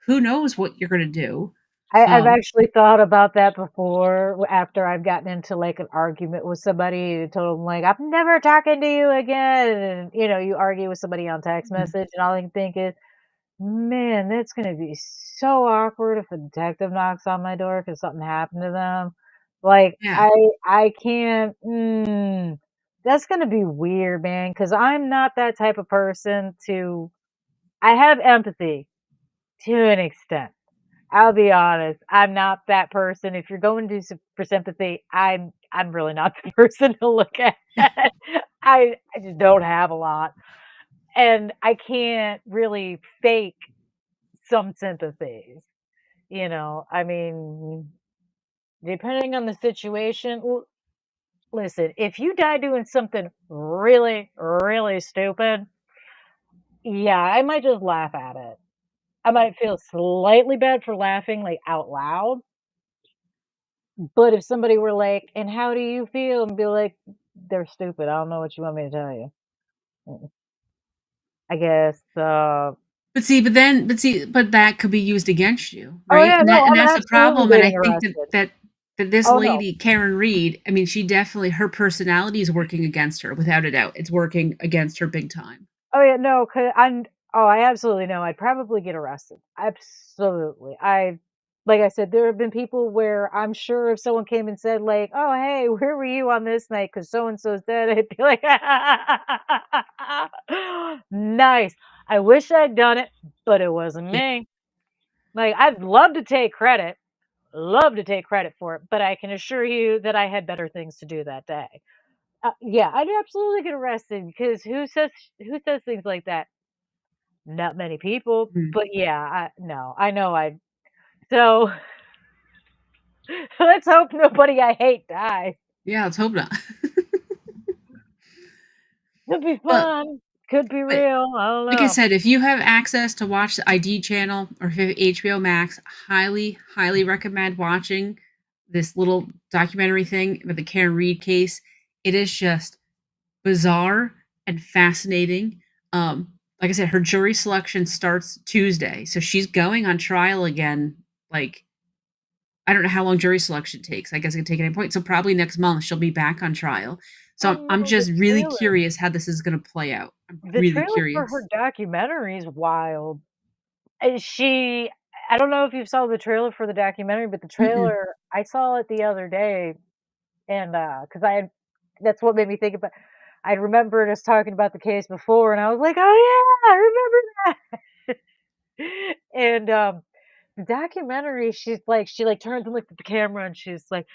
who knows what you're gonna do. I've Um, actually thought about that before after I've gotten into, like, an argument with somebody and told them, like, "I'm never talking to you again," and, you argue with somebody on text mhm, message, and all I can think is, "Man, that's gonna be so awkward if a detective knocks on my door because something happened to them." Like, yeah, I can't that's gonna be weird, man. Because 'cause I'm not that type of person to I have empathy to an extent. I'll be honest, I'm not that person. If you're going to for sympathy, I'm really not the person to look at. I just don't have a lot. and I can't really fake some sympathies, I mean, depending on the situation. Listen, if you die doing something really, really stupid, yeah, I might just laugh at it. I might feel slightly bad for laughing, like, out loud, but if somebody were like, "And how do you feel?" and be like, "They're stupid, I don't know what you want me to tell you." Mm, I guess, But that could be used against you, oh, right? yeah, no, And I'm that's the absolutely problem, and I getting think that arrested. this Oh, no. lady, Karen Reed, I mean, she definitely her personality is working against her without a doubt. It's working against her big time. Oh, yeah, no, 'cau I'm oh, I absolutely know, I'd probably get arrested. Absolutely. Like I said, there have been people where I'm sure if someone came and said, like, "Oh, hey, where were you on this night? Because so and so's dead," I'd be like, "Nice. I wish I'd done it, but it wasn't Yeah. me." Like, I'd love to take credit for it, but I can assure you that I had better things to do that day. Yeah, I'd absolutely get arrested because who says things like that? Not many people, Mhm. but yeah, no, I know so let's hope nobody I hate dies. Yeah, let's hope not. Could be But fun, could be but real, I don't like I know. said, if you have access to watch the ID channel or if you have HBO Max, highly, highly recommend watching this little documentary thing about the Karen Reed case. It is just bizarre and fascinating. Like I said, her jury selection starts Tuesday, so she's going on trial again. Like I don't know how long jury selection takes. I guess it can take any point. So probably next month she'll be back on trial. So Oh I'm no, the just really trailer curious how this is going to play out. I'm the really trailer for her curious. documentary is wild. She I don't know if you saw the trailer for the documentary, but the Mm-mm. trailer I saw it the other day, and because I had that's what made me think about. I remembered us talking about the case before, and I was like, "Oh yeah, I remember that." And the documentary, she turns and looks at the camera, and she's like,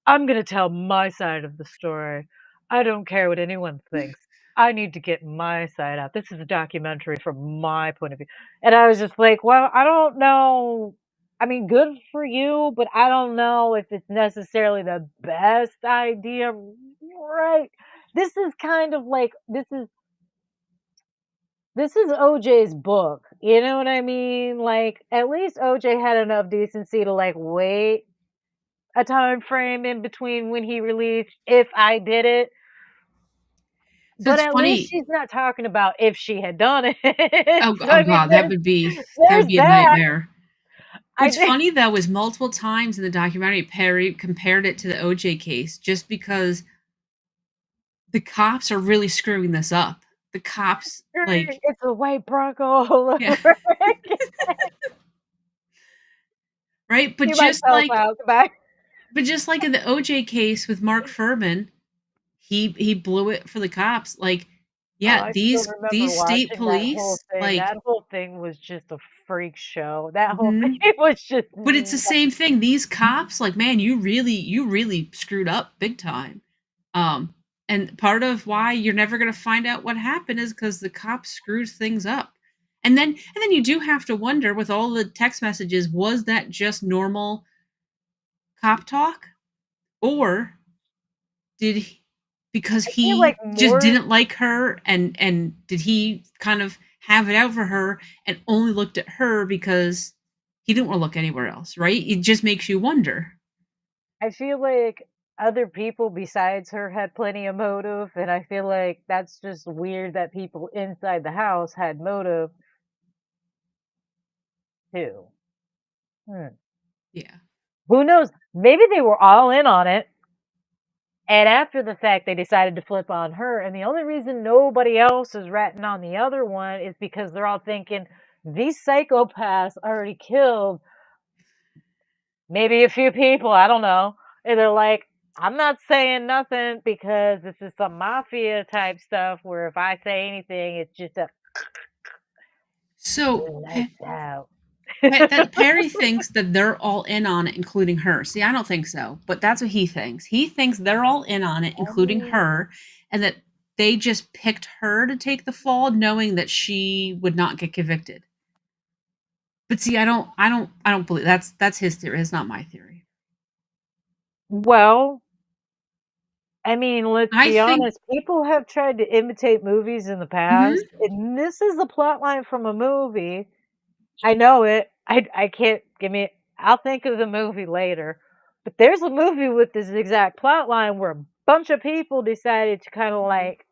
"I'm gonna tell my side of the story. I don't care what anyone thinks. I need to get my side out. This is a documentary from my point of view." And I was just like, "Well, I don't know. I mean, good for you, but I don't know if it's necessarily the best idea, right? This is kind of like this is OJ's book. You know what I mean? Like, at least OJ had enough decency to like wait a time frame in between when he released If I Did It, So but it's at least funny. she's not talking about if she had done it. Oh, So, oh I mean, god, that would there's be a that. nightmare. I What's did funny though is multiple times in the documentary Perry compared it to the OJ case just because the cops are really screwing this up. The cops like it's a white Bronco all yeah, over again. right? See myself out, goodbye. But just like in the OJ case with Mark Furman, he blew it for the cops. Like, Oh, yeah, I still remember these state watching that whole police, thing. like That whole thing was just a freak show. That whole mhm. thing was just But it's the same thing. These cops, like, man, you really screwed up big time. Um, and part of why you're never gonna find out what happened is because the cops screwed things up. And then you do have to wonder with all the text messages, was that just normal cop talk? Or did he because I feel like he just more didn't like her and did he kind of have it out for her and only looked at her because he didn't wanna look anywhere else, right? It just makes you wonder. I feel like other people besides her had plenty of motive, and I feel like that's just weird that people inside the house had motive too. Hmm. Yeah. Who knows? Maybe they were all in on it, and after the fact, they decided to flip on her. And the only reason nobody else is ratting on the other one is because they're all thinking these psychopaths already killed maybe a few people. I don't know. And they're like, I'm not saying nothing because this is some mafia type stuff where if I say anything, it's just a So, lights out. That Perry thinks that they're all in on it, including her. See, I don't think so, but that's what he thinks. He thinks they're all in on it, including Oh, her, and that they just picked her to take the fall, knowing that she would not get convicted. But see, I don't believe that's his theory. It's not my theory. Well, I mean, let's I be think. honest, people have tried to imitate movies in the past, Mhm. and this is the plot line from a movie. I know it. I can't give me I'll think of the movie later. But there's a movie with this exact plot line where a bunch of people decided to kind of like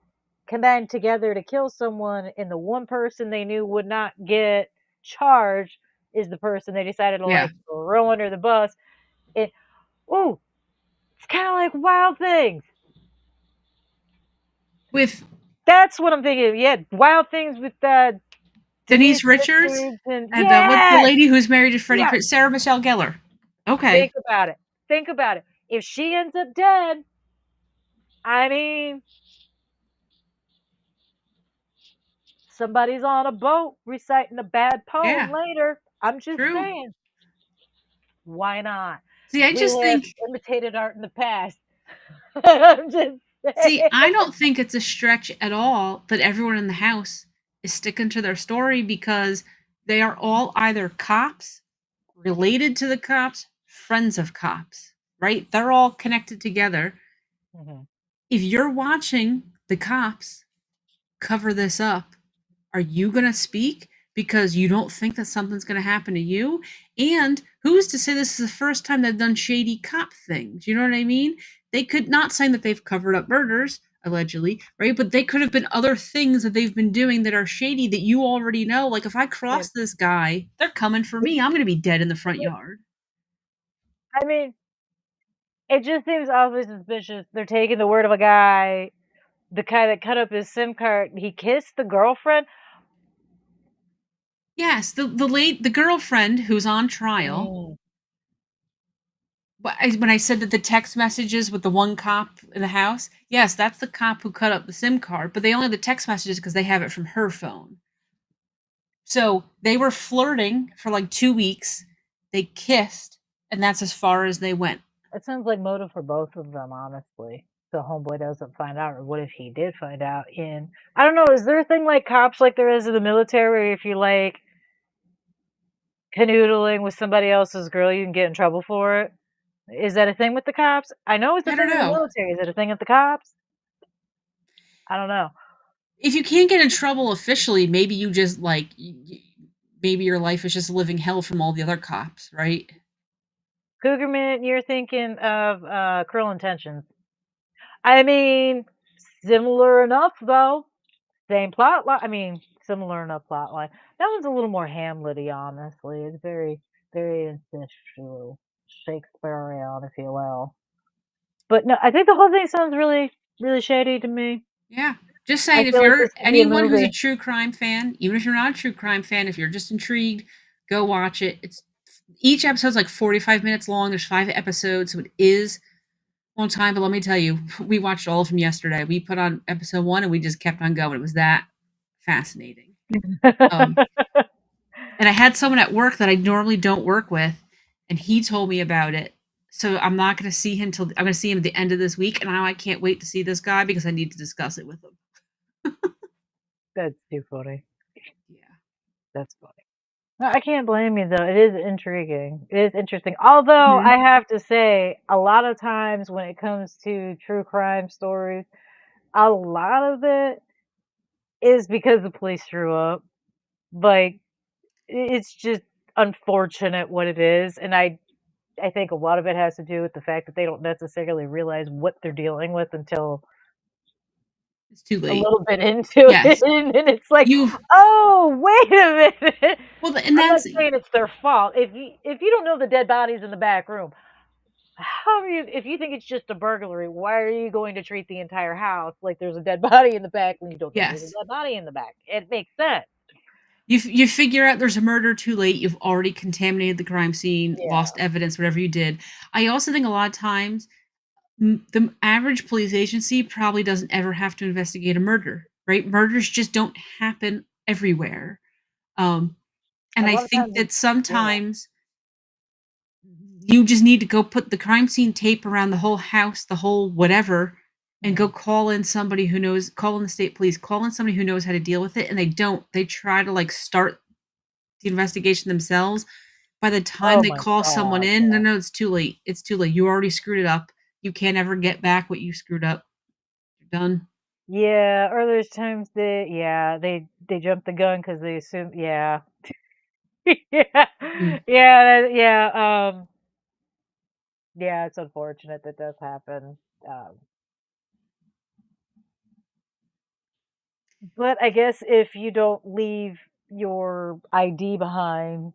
combine together to kill someone, and the one person they knew would not get charged is the person they decided to Yeah. like throw under the bus. It Ooh, it's kind of like Wild Things. With That's what I'm thinking of. Yeah, Wild Things with Denise Denise Richards Richards and and what's the yes, lady who's married to Freddie yes. Prinze? Sarah Michelle Gellar. Okay. Think about it. Think about it. If she ends up dead, I mean, somebody's on a boat reciting a bad poem Yeah. later. I'm just True. saying, why not? See, I We just have think. imitated art in the past. I'm just See, saying. I don't think it's a stretch at all that everyone in the house is sticking to their story because they are all either cops, related to the cops, friends of cops, right? They're all connected together. Mhm. If you're watching the cops cover this up, are you going to speak because you don't think that something's going to happen to you? And who's to say this is the first time they've done shady cop things? You know what I mean? They could not saying that they've covered up murders, allegedly, right? But they could have been other things that they've been doing that are shady that you already know. Like if I Yeah. cross this guy, they're coming for me. I'm going to be dead in the front yard. I mean, it just seems awfully suspicious. They're taking the word of a guy, the guy that cut up his SIM card. He kissed the girlfriend. Yes, the girlfriend who's on trial. Mm. When I said that the text messages with the one cop in the house, yes, that's the cop who cut up the SIM card, but they only have the text messages because they have it from her phone. So they were flirting for like 2 weeks. They kissed, and that's as far as they went. It sounds like motive for both of them, honestly. The homeboy doesn't find out, or what if he did find out? And I don't know, is there a thing like cops like there is in the military where if you like canoodling with somebody else's girl, you can get in trouble for it? Is that a thing with the cops? I know it's a I don't thing in the know. military. Is it a thing with the cops? I don't know. If you can't get in trouble officially, maybe you just like, maybe your life is just living hell from all the other cops, right? Cougarman, you're thinking of Cruel Intentions. I mean, similar enough though. Same plot line. I mean, similar enough plot line. That one's a little more Hamlety, honestly. It's very, very incestual, Shakespearean, if you will. But no, I think the whole thing sounds really, really shady to me. Yeah. Just I saying, if feel like you're this could be a anyone who's a movie. true crime fan, even if you're not a true crime fan, if you're just intrigued, go watch it. It's each episode's like 45 minutes long. There's 5 episodes, so it is a long time. But let me tell you, we watched all of them yesterday. We put on episode 1 and we just kept on going. It was that fascinating. Um, and I had someone at work that I normally don't work with, and he told me about it. So I'm not going to see him till I'm going to see him at the end of this week, and now I can't wait to see this guy because I need to discuss it with him. That's too funny. Yeah. That's funny. No, I can't blame you though. It is intriguing. It is interesting. Although Mhm. I have to say, a lot of times when it comes to true crime stories, a lot of it is because the police screw up. Like it's just unfortunate what it is, and I think a lot of it has to do with the fact that they don't necessarily realize what they're dealing with until It's too a late. little bit into it, Yes. and it's like, You "Oh, wait a minute." well, and I'm not that's saying it's their fault. If you don't know the dead body's in the back room, how are you if you think it's just a burglary, why are you going to treat the entire house like there's a dead body in the back when you don't think there's a yes. dead body in the back? It makes sense. You figure out there's a murder too late. You've already contaminated the crime scene, Yeah. lost evidence, whatever you did. I also think a lot of times the average police agency probably doesn't ever have to investigate a murder, right? Murders just don't happen everywhere. Um, A and I lot of think times that it's yeah. sometimes you just need to go put the crime scene tape around the whole house, the whole whatever, and go Mhm. call in somebody who knows, call in the state police, call in somebody who knows how to deal with it, and they don't. They try to like start the investigation themselves. By the time Oh they my call someone god, in, no, yeah. no, it's too late. It's too late. You already screwed it up. You can't ever get back what you screwed up. You're done. Yeah, or there's times that yeah, they jump the gun because they assume yeah. Yeah. Mm. Yeah, yeah, it's unfortunate that does happen, but I guess if you don't leave your ID behind.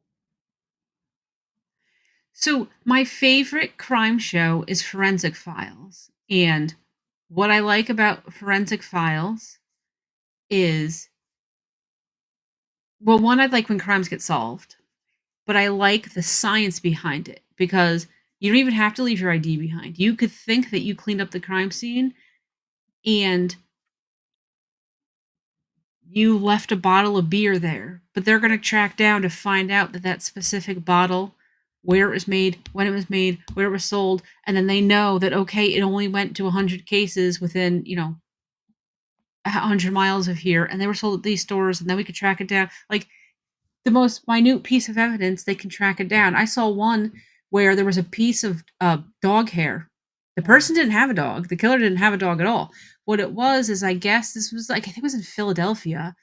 So, my favorite crime show is Forensic Files. And what I like about Forensic Files is, well, one, I like when crimes get solved, but I like the science behind it because you don't even have to leave your ID behind. You could think that you cleaned up the crime scene and you left a bottle of beer there, but they're going to track down to find out that that specific bottle, where it was made, when it was made, where it was sold, and then they know that okay, it only went to 100 cases within, 100 miles of here, and they were sold at these stores, and then we could track it down. Like the most minute piece of evidence, they can track it down. I saw one where there was a piece of dog hair. The Mhm, person didn't have a dog. The killer didn't have a dog at all. What it was is, I guess this was like, I think it was in Philadelphia,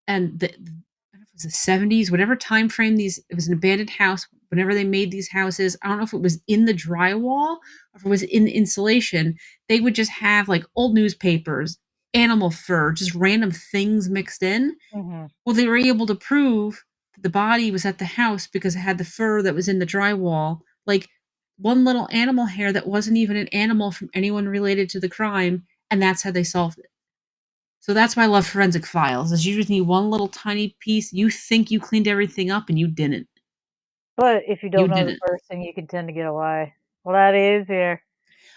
and I don't know if it was the 70s, whatever time frame these, it was an abandoned house. Whenever they made these houses, I don't know if it was in the drywall or if it was in the insulation. They would just have like old newspapers, animal fur, just random things mixed in. mhm. Well, they were able to prove that the body was at the house because it had the fur that was in the drywall. Like one little animal hair that wasn't even an animal from anyone related to the crime, and that's how they solved it. So that's why I love Forensic Files. Is you just need one little tiny piece. You think you cleaned everything up, and you didn't. But if you You don't know the didn't. person, you can tend to get away. Well, that is here.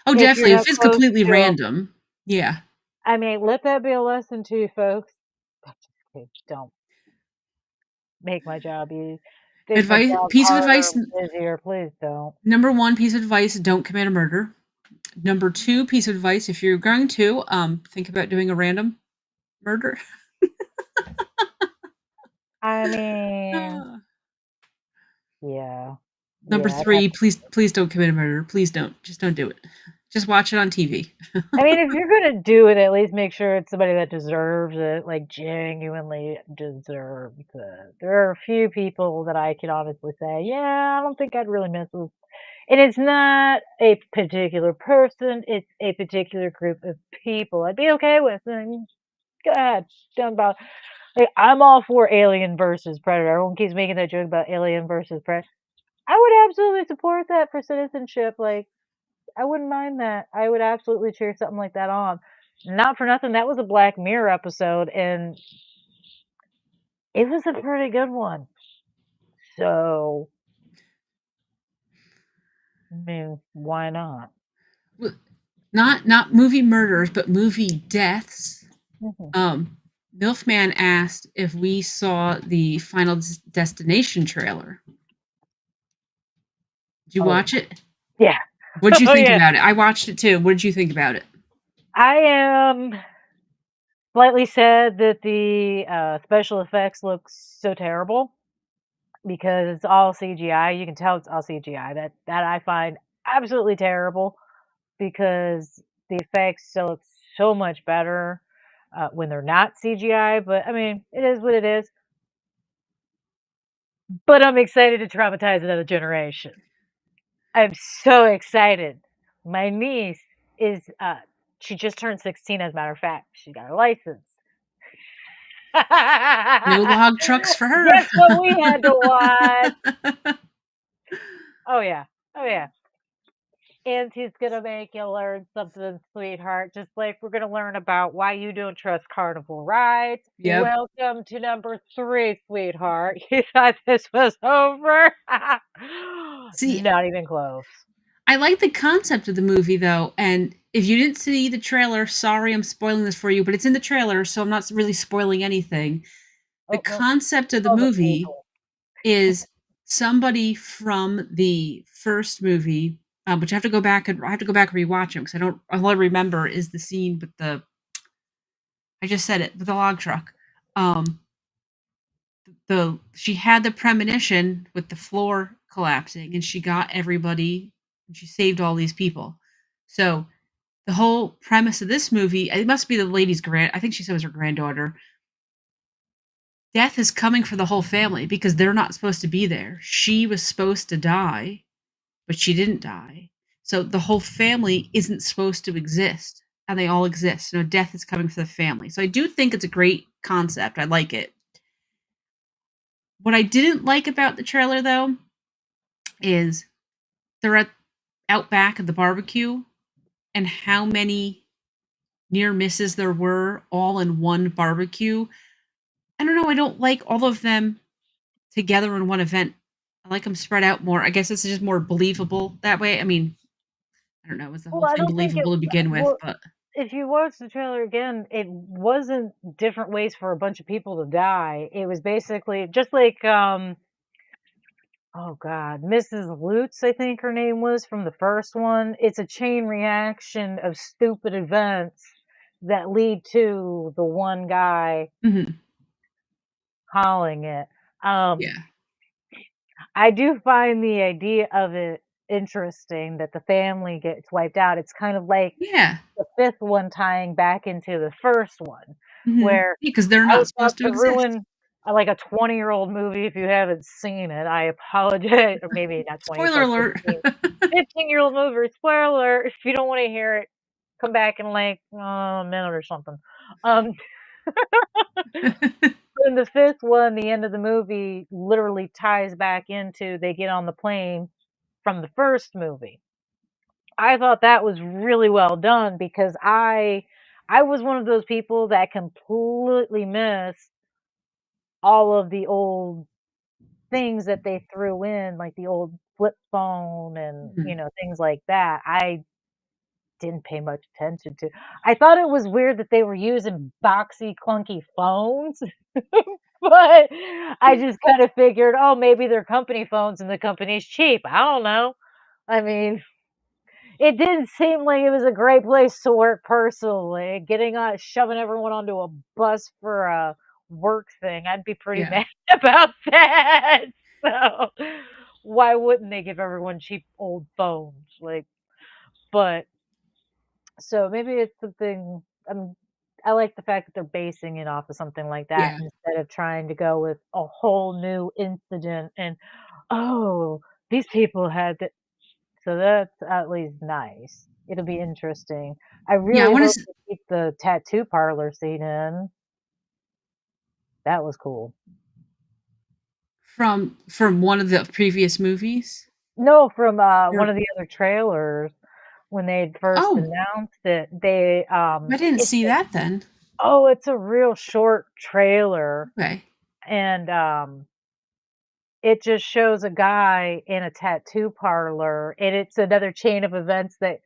Oh, If you're definitely. If not it's close completely to 'em. random, yeah. I mean, let that be a lesson to you folks. Okay, don't make my job easy. Make my Advice. job Piece of harder advice. and busier, please don't. Number one piece of advice: don't commit a murder. Number two piece of advice: if you're going to think about doing a random murder. I mean, Ah. yeah. Number Yeah, I'd have three, please don't commit a murder. Please don't. Just don't do it. Just watch it on TV. I mean, if you're gonna do it, at least make sure it's somebody that deserves it, like, genuinely deserves it. There are a few people that I can honestly say, "Yeah, I don't think I'd really mess with." And it's not a particular person, it's a particular group of people I'd be okay with, and go ahead, don't bother. Like, I'm all for Alien versus Predator. Everyone keeps making that joke about Alien versus Predator. I would absolutely support that for citizenship, like, I wouldn't mind that. I would absolutely cheer something like that on. Not for nothing, that was a Black Mirror episode, and it was a pretty good one. So, I mean, why not? Not movie murders, but movie deaths. Mhm. Um, Milfman asked if we saw the Final Destination trailer. Did you Oh, watch it? yeah. What did you Oh, think yeah. about it? I watched it too. What did you think about it? I am slightly sad that the, special effects look so terrible because it's all CGI. You can tell it's all CGI. That I find absolutely terrible because the effects still look so much better, when they're not CGI, but, I mean, it is what it is. But I'm excited to traumatize another generation. I'm so excited. My niece is, she just turned 16, as a matter of fact. She got her license. No log trucks for her. Guess what we had to watch? Oh, yeah. Oh, yeah. And he's gonna make you learn something, sweetheart, just like we're gonna learn about why you don't trust carnival rides. Yep. Welcome to number 3, sweetheart. You thought this was over? See, Not even close. I like the concept of the movie though, and if you didn't see the trailer, sorry I'm spoiling this for you, but it's in the trailer, so I'm not really spoiling anything. The Oh, no. concept of the Oh, the movie people. is somebody from the first movie. But you have to go back and I have to go back and rewatch them because I don't. All I remember is the scene with the. I just said it with the log truck. Um, the she had the premonition with the floor collapsing, and she got everybody. And she saved all these people. So the whole premise of this movie, it must be the lady's I think she said it was her granddaughter. Death is coming for the whole family because they're not supposed to be there. She was supposed to die, but she didn't die. So the whole family isn't supposed to exist, and they all exist. Death is coming for the family. So I do think it's a great concept. I like it. What I didn't like about the trailer, though, is they're out back at the barbecue, and how many near misses there were all in one barbecue. I don't know. I don't like all of them together in one event. I like them spread out more. I guess it's just more believable that way. I mean, I don't know. Was the Well, whole I thing don't think it believable to begin with? well, But if you watch the trailer again, it wasn't different ways for a bunch of people to die. It was basically just like, oh god, Mrs. Lutz, I think her name was from the first one. It's a chain reaction of stupid events that lead to the one guy mhm, calling it. Um, yeah, I do find the idea of it interesting that the family gets wiped out. It's kind of like yeah, the 5th one tying back into the first one, mhm, where because they're I not was about supposed to to exist. ruin, like, a 20-year-old movie if you haven't seen it. I apologize, or maybe not 20, it's Spoiler like alert. 15. 15-year-old movie, spoiler alert, if you don't wanna hear it, come back in, like, a minute or something. Um, in the 5th one, the end of the movie literally ties back into they get on the plane from the first movie. I thought that was really well done because I was one of those people that completely missed all of the old things that they threw in, like the old flip phone and, Mhm, things like that. I didn't pay much attention to. I thought it was weird that they were using boxy, clunky phones, but I just kind of figured, oh, maybe they're company phones and the company's cheap. I don't know. I mean, it didn't seem like it was a great place to work personally. Getting on shoving everyone onto a bus for a work thing, I'd be pretty yeah, mad about that. So, why wouldn't they give everyone cheap old phones? Like, but so maybe it's something. I like the fact that they're basing it off of something like that yeah, instead of trying to go with a whole new incident and, oh, these people had to, so that's at least nice. It'll be interesting. I yeah. I really want hope to they keep the tattoo parlor scene in. That was cool. from one of the previous movies. No, from, one Or of the other trailers when they first oh, announced it, they, I didn't it's see a that then. it's a real short trailer, Okay, and, it just shows a guy in a tattoo parlor, and it's another chain of events that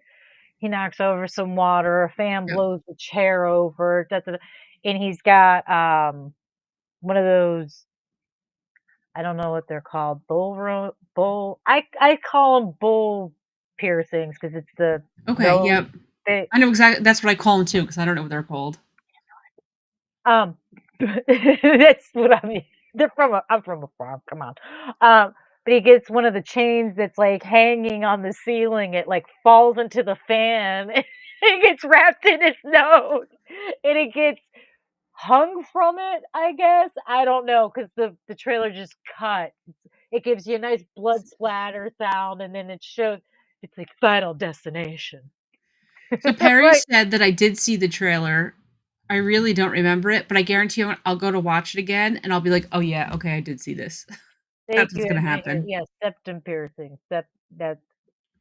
he knocks over some water, a fan yeah, blows the chair over, da, da, da, and he's got, one of those, I don't know what they're called, bull, I call them bull piercings because it's the okay, nose, yep. they, I know exactly. That's what I call them too because I don't know what they're called. um, that's what I mean. I'm from a farm, come on. But he gets one of the chains that's, like, hanging on the ceiling, it, like, falls into the fan, and it gets wrapped in his nose, and it gets hung from it, I guess? I don't know, know, cause the trailer just cut. It gives you a nice blood splatter sound, and then it shows it's like Final Destination. So I'm Perry like, said that I did see the trailer. I really don't remember it, but I guarantee you I'll go to watch it again and I'll be like, "Oh yeah, okay, I did see this." thank That's what's you, gonna and then happen. yeah, septum piercing, that's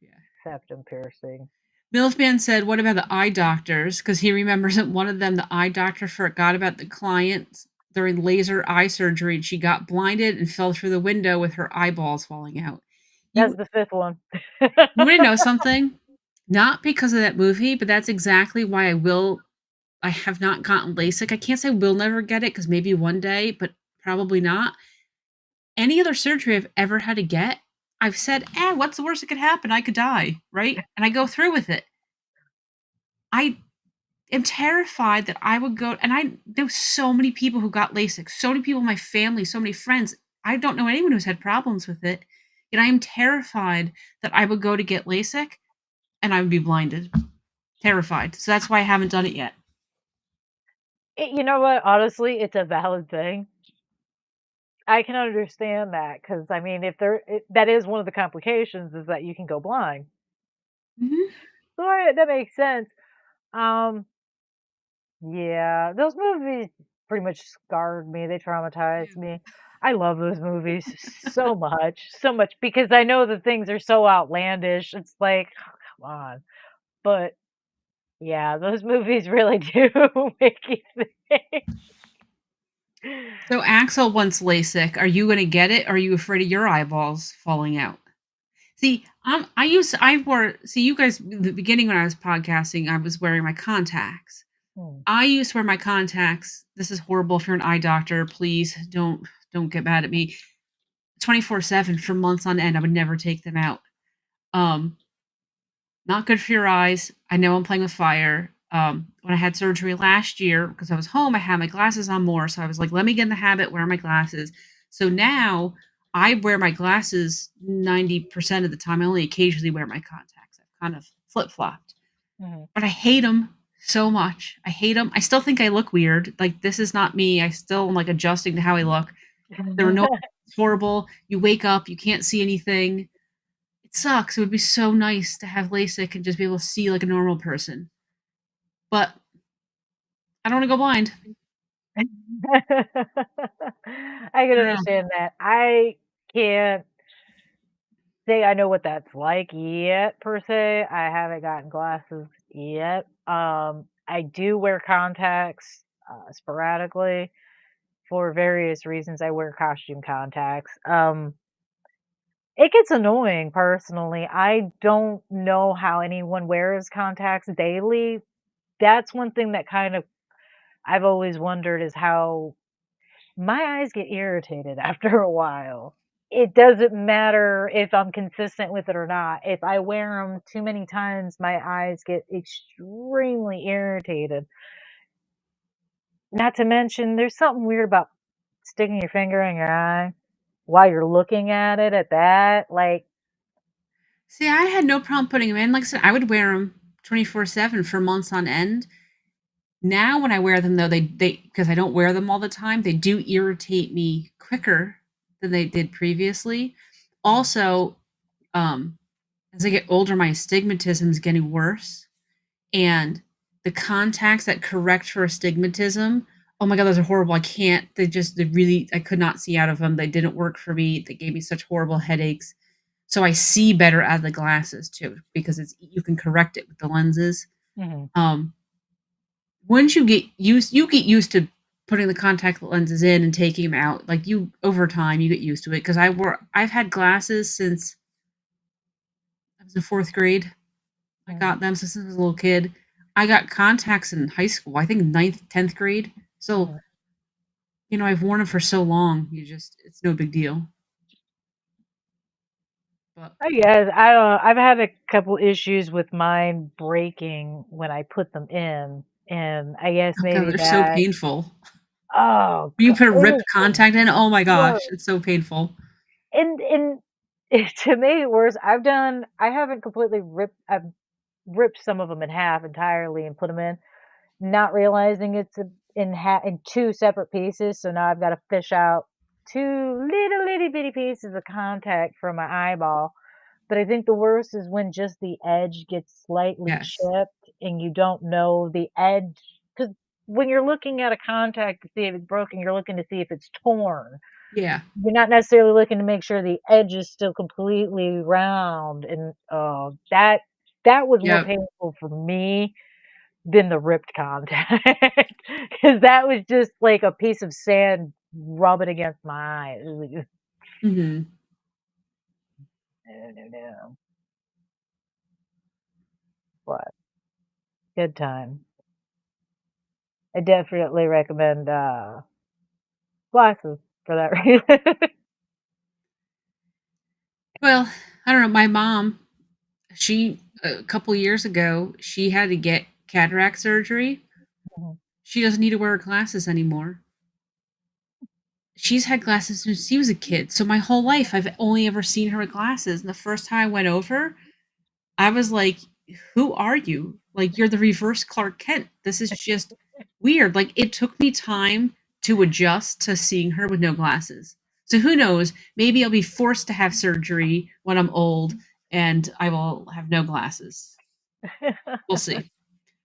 Yeah. septum piercing. Milfman said, "What about the eye doctors?" Because he remembers that one of them, the eye doctor, forgot about the client during laser eye surgery, and she got blinded and fell through the window with her eyeballs falling out. That's You the 5th one. you wanna know something? Not because of that movie, but that's exactly why I have not gotten LASIK. I can't say we'll never get it because maybe one day, but probably not. Any other surgery I've ever had to get, I've said, what's the worst that could happen? I could die, right? And I go through with it. I am terrified that I would go, and there was so many people who got LASIK, so many people in my family, so many friends. I don't know anyone who's had problems with it. And I am terrified that I would go to get LASIK and I would be blinded. Terrified. So that's why I haven't done it yet. You know what? Honestly, it's a valid thing. I can understand that because I mean, if that is one of the complications is that you can go blind. Mhm. So that makes sense. Um, yeah, those movies pretty much scarred me. They traumatized Yeah. me. I love those movies so much because I know the things are so outlandish. It's like, oh, come on. But yeah, those movies really do make you think. So Axel wants LASIK. Are you gonna get it? Or are you afraid of your eyeballs falling out? See, I wore, see, you guys, in the beginning when I was podcasting, I was wearing my contacts. Hmm. I used to wear my contacts. This is horrible. If you're an eye doctor, please don't get mad at me. 24/7 for months on end. I would never take them out. Um, Not good for your eyes. I know I'm playing with fire. When I had surgery last year, because I was home, I had my glasses on more. So I was like, let me get in the habit wearing my glasses. So now I wear my glasses 90% of the time. I only occasionally wear my contacts. I've kind of flip flopped, Mhm. but I hate them so much. I hate them. I still think I look weird. Like, this is not me. I still am like adjusting to how I look. There are no, it's horrible. You wake up, you can't see anything. It sucks. It would be so nice to have LASIK and just be able to see like a normal person. But I don't want to go blind. I can I don't know. understand that. I can't say I know what that's like yet per se. I haven't gotten glasses yet. I do wear contacts sporadically for various reasons. I wear costume contacts. It gets annoying personally. I don't know how anyone wears contacts daily. That's one thing that kind of I've always wondered is how my eyes get irritated after a while. It doesn't matter if I'm consistent with it or not. If I wear them too many times, my eyes get extremely irritated. Not to mention, there's something weird about sticking your finger in your eye while you're looking at it at that. Like, See, I had no problem putting them in. Like I said, I would wear them 24/7 for months on end. Now when I wear them though, they because I don't wear them all the time, they do irritate me quicker than they did previously. mm, Also, as I get older, my astigmatism is getting worse, and the contacts that correct for astigmatism, oh my god, those are horrible. I can't. They really, I could not see out of them. They didn't work for me. They gave me such horrible headaches. So I see better out of the glasses too because it's, you can correct it with the lenses. mhm. Um, Once you get used to putting the contact lenses in and taking them out. Like, you, over time, you get used to it. Because I've had glasses since I was in fourth grade. I Mm, got them since I was a little kid. I got contacts in high school. I think ninth, 10th grade. So, mhm. I've worn them for so long. It's no big deal. But I guess I don't know. I've had a couple issues with mine breaking when I put them in, and I guess oh god, maybe they're so that. painful. Oh, When you put a it ripped was the contact in, oh my gosh, worst. it's so painful. And to make it worse, I haven't completely I've ripped some of them in half entirely and put them in, not realizing it's in two separate pieces. So now I've got to fish out two little itty bitty pieces of contact from my eyeball. But I think the worst is when just the edge gets slightly Yes. chipped and you don't know the edge. Because when you're looking at a contact to see if it's broken, you're looking to see if it's torn. Yeah. You're not necessarily looking to make sure the edge is still completely round, and, that was more Yep. painful for me than the ripped contact, because that was just like a piece of sand rubbing against my eye. It was like, Mhm. "No, no, no." But good time. I definitely recommend, glasses for that reason. Well, I don't know. My mom, she a couple years ago, she had to get cataract surgery. Mhm. She doesn't need to wear glasses anymore. She's had glasses since she was a kid. So my whole life, I've only ever seen her with glasses. And the first time I went over, I was like, "Who are you? Like, you're the reverse Clark Kent. This is just weird." Like, it took me time to adjust to seeing her with no glasses. So who knows? Maybe I'll be forced to have surgery when I'm old and I will have no glasses. We'll see.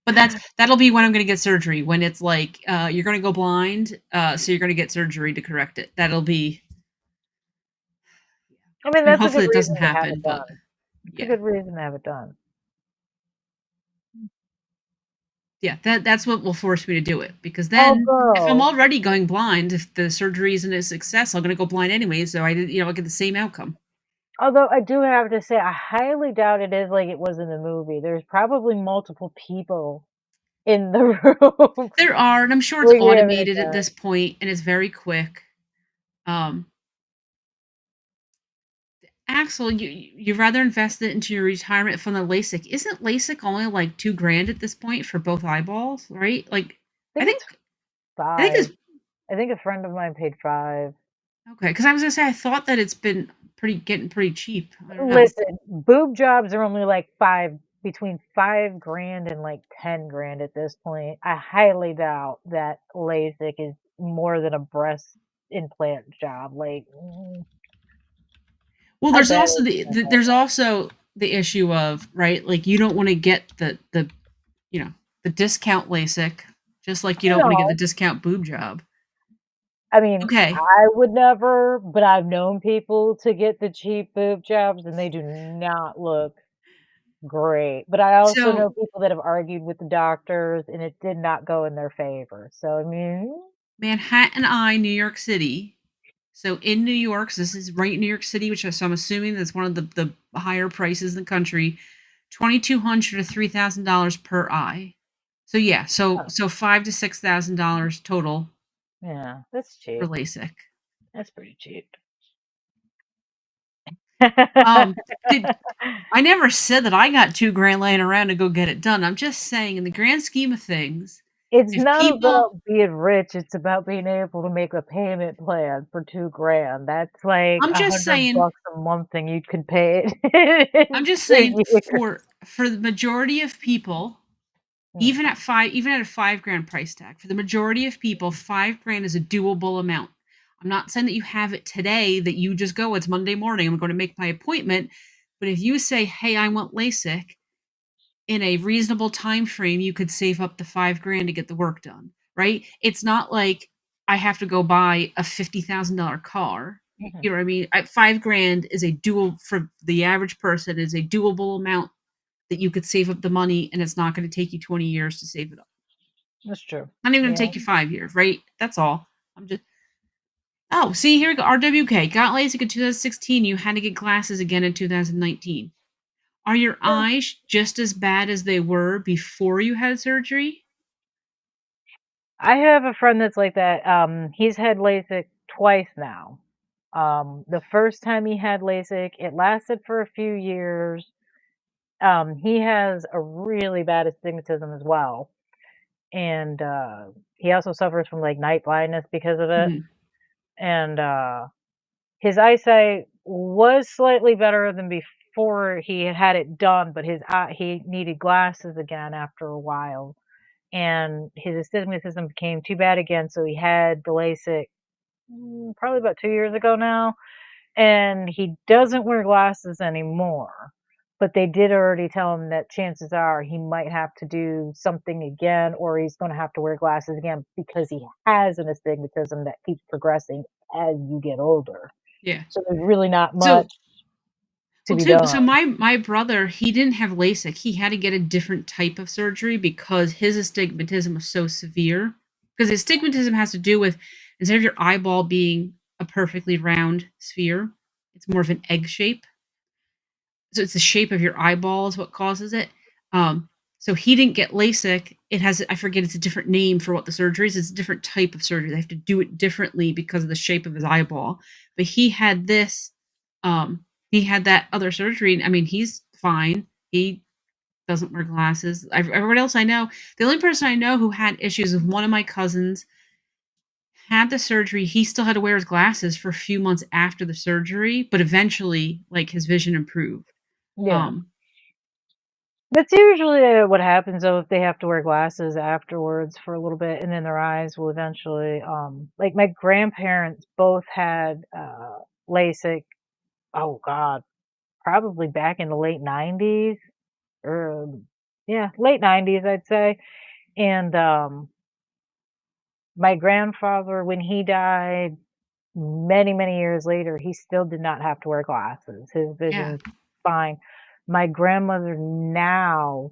But that'll be when I'm going to get surgery. When it's like you're going to go blind, so you're going to get surgery to correct it. That'll be. I mean, I mean, that's a good hopefully it reason doesn't to have happen. it But done. It's a yeah, good reason to have it done. yeah, that's what will force me to do it. Because then, if I'm Although already going blind, if the surgery isn't a success, I'm going to go blind anyway. So I did, I get the same outcome. although I do have to say, I highly doubt it is like it was in the movie. There's probably multiple people in the room There are, and I'm sure it's when you have it automated at done. this point, and it's very quick. Um, Axel, you rather invest it into your retirement fund than LASIK. Isn't LASIK only like 2 grand at this point for both eyeballs, right? Like, I I think think it's I think it's 5. I think a friend of mine paid 5. okay because I was gonna say I thought that it's been getting pretty cheap. I don't know. Listen, boob jobs are only like 5, between 5 grand and like 10 grand at this point. I highly doubt that LASIK is more than a breast implant job. Like, Well, I there's bet also it's not that there's much. also the issue of right, like you don't want to get the you know the discount LASIK, just like you don't want to get the No, discount boob job. I mean, Okay, I would never, but I've known people to get the cheap boob jobs and they do not look great. But I also so know people that have argued with the doctors and it did not go in their favor. So, I mean, Manhattan Eye, New York City. So in New York, so this is right in New York City, so I'm assuming that's one of the higher prices in the country, $2,200 to $3,000 per eye. So yeah, oh, so $5,000 to $6,000 total yeah, that's for cheap. LASIK. That's pretty cheap. Um, did I never said that I got 2 grand laying around to go get it done. I'm just saying, in the grand scheme of things, It's if not people, about being rich, it's about being able to make a payment plan for 2 grand. That's like I'm just saying, $100 a month and you can pay it I'm in just 2 saying years. for the majority of people, Mm, even at a 5 grand price tag, for the majority of people, 5 grand is a doable amount. I'm not saying that you have it today, that you just go, it's Monday morning, I'm going to make my appointment. But if you say, hey, I want LASIK, in a reasonable time frame, you could save up to 5 grand to get the work done, right? It's not like I have to go buy a $50,000 car. mhm. You know what I mean? 5 grand is a dual for the average person is a doable amount that you could save up the money, and it's not going to take you 20 years to save it up. That's true. Not even going to Yeah. take you 5 years, right? That's all. I'm just. Oh, see, here we go. RWK got LASIK in 2016. You had to get glasses again in 2019. Are your Yeah. eyes just as bad as they were before you had surgery? I have a friend that's like that. He's had LASIK twice now. The first time he had LASIK, it lasted for a few years. He has a really bad astigmatism as well. And he also suffers from like night blindness because of it. Mhm. And his eyesight was slightly better than before he had had it done, but he needed glasses again after a while, and his astigmatism became too bad again, so he had the LASIK, probably about 2 years ago now, and he doesn't wear glasses anymore. But they did already tell him that chances are he might have to do something again, or he's gonna have to wear glasses again because he has an astigmatism that keeps progressing as you get older. Yeah. So there's really not So, much to well, be too. done. So my brother, he didn't have LASIK. He had to get a different type of surgery because his astigmatism was so severe. Because astigmatism has to do with instead of your eyeball being a perfectly round sphere, it's more of an egg shape. So it's the shape of your eyeball is what causes it. Um, so he didn't get LASIK. It has I forget it's a different name for what the surgery is. It's a different type of surgery. They have to do it differently because of the shape of his eyeball. But he had this. he had that other surgery. I mean, he's fine. He doesn't wear glasses. Everyone else I know, the only person I know who had issues with one of my cousins had the surgery. He still had to wear his glasses for a few months after the surgery, but eventually, like his vision improved. Yeah. Um, That's usually what happens though if they have to wear glasses afterwards for a little bit, and then their eyes will eventually, like my grandparents both had LASIK. Oh God, probably back in the late '90s, or yeah, late '90s, I'd say. And my grandfather, when he died, many, many years later, he still did not have to wear glasses. His yeah, vision's fine. My grandmother now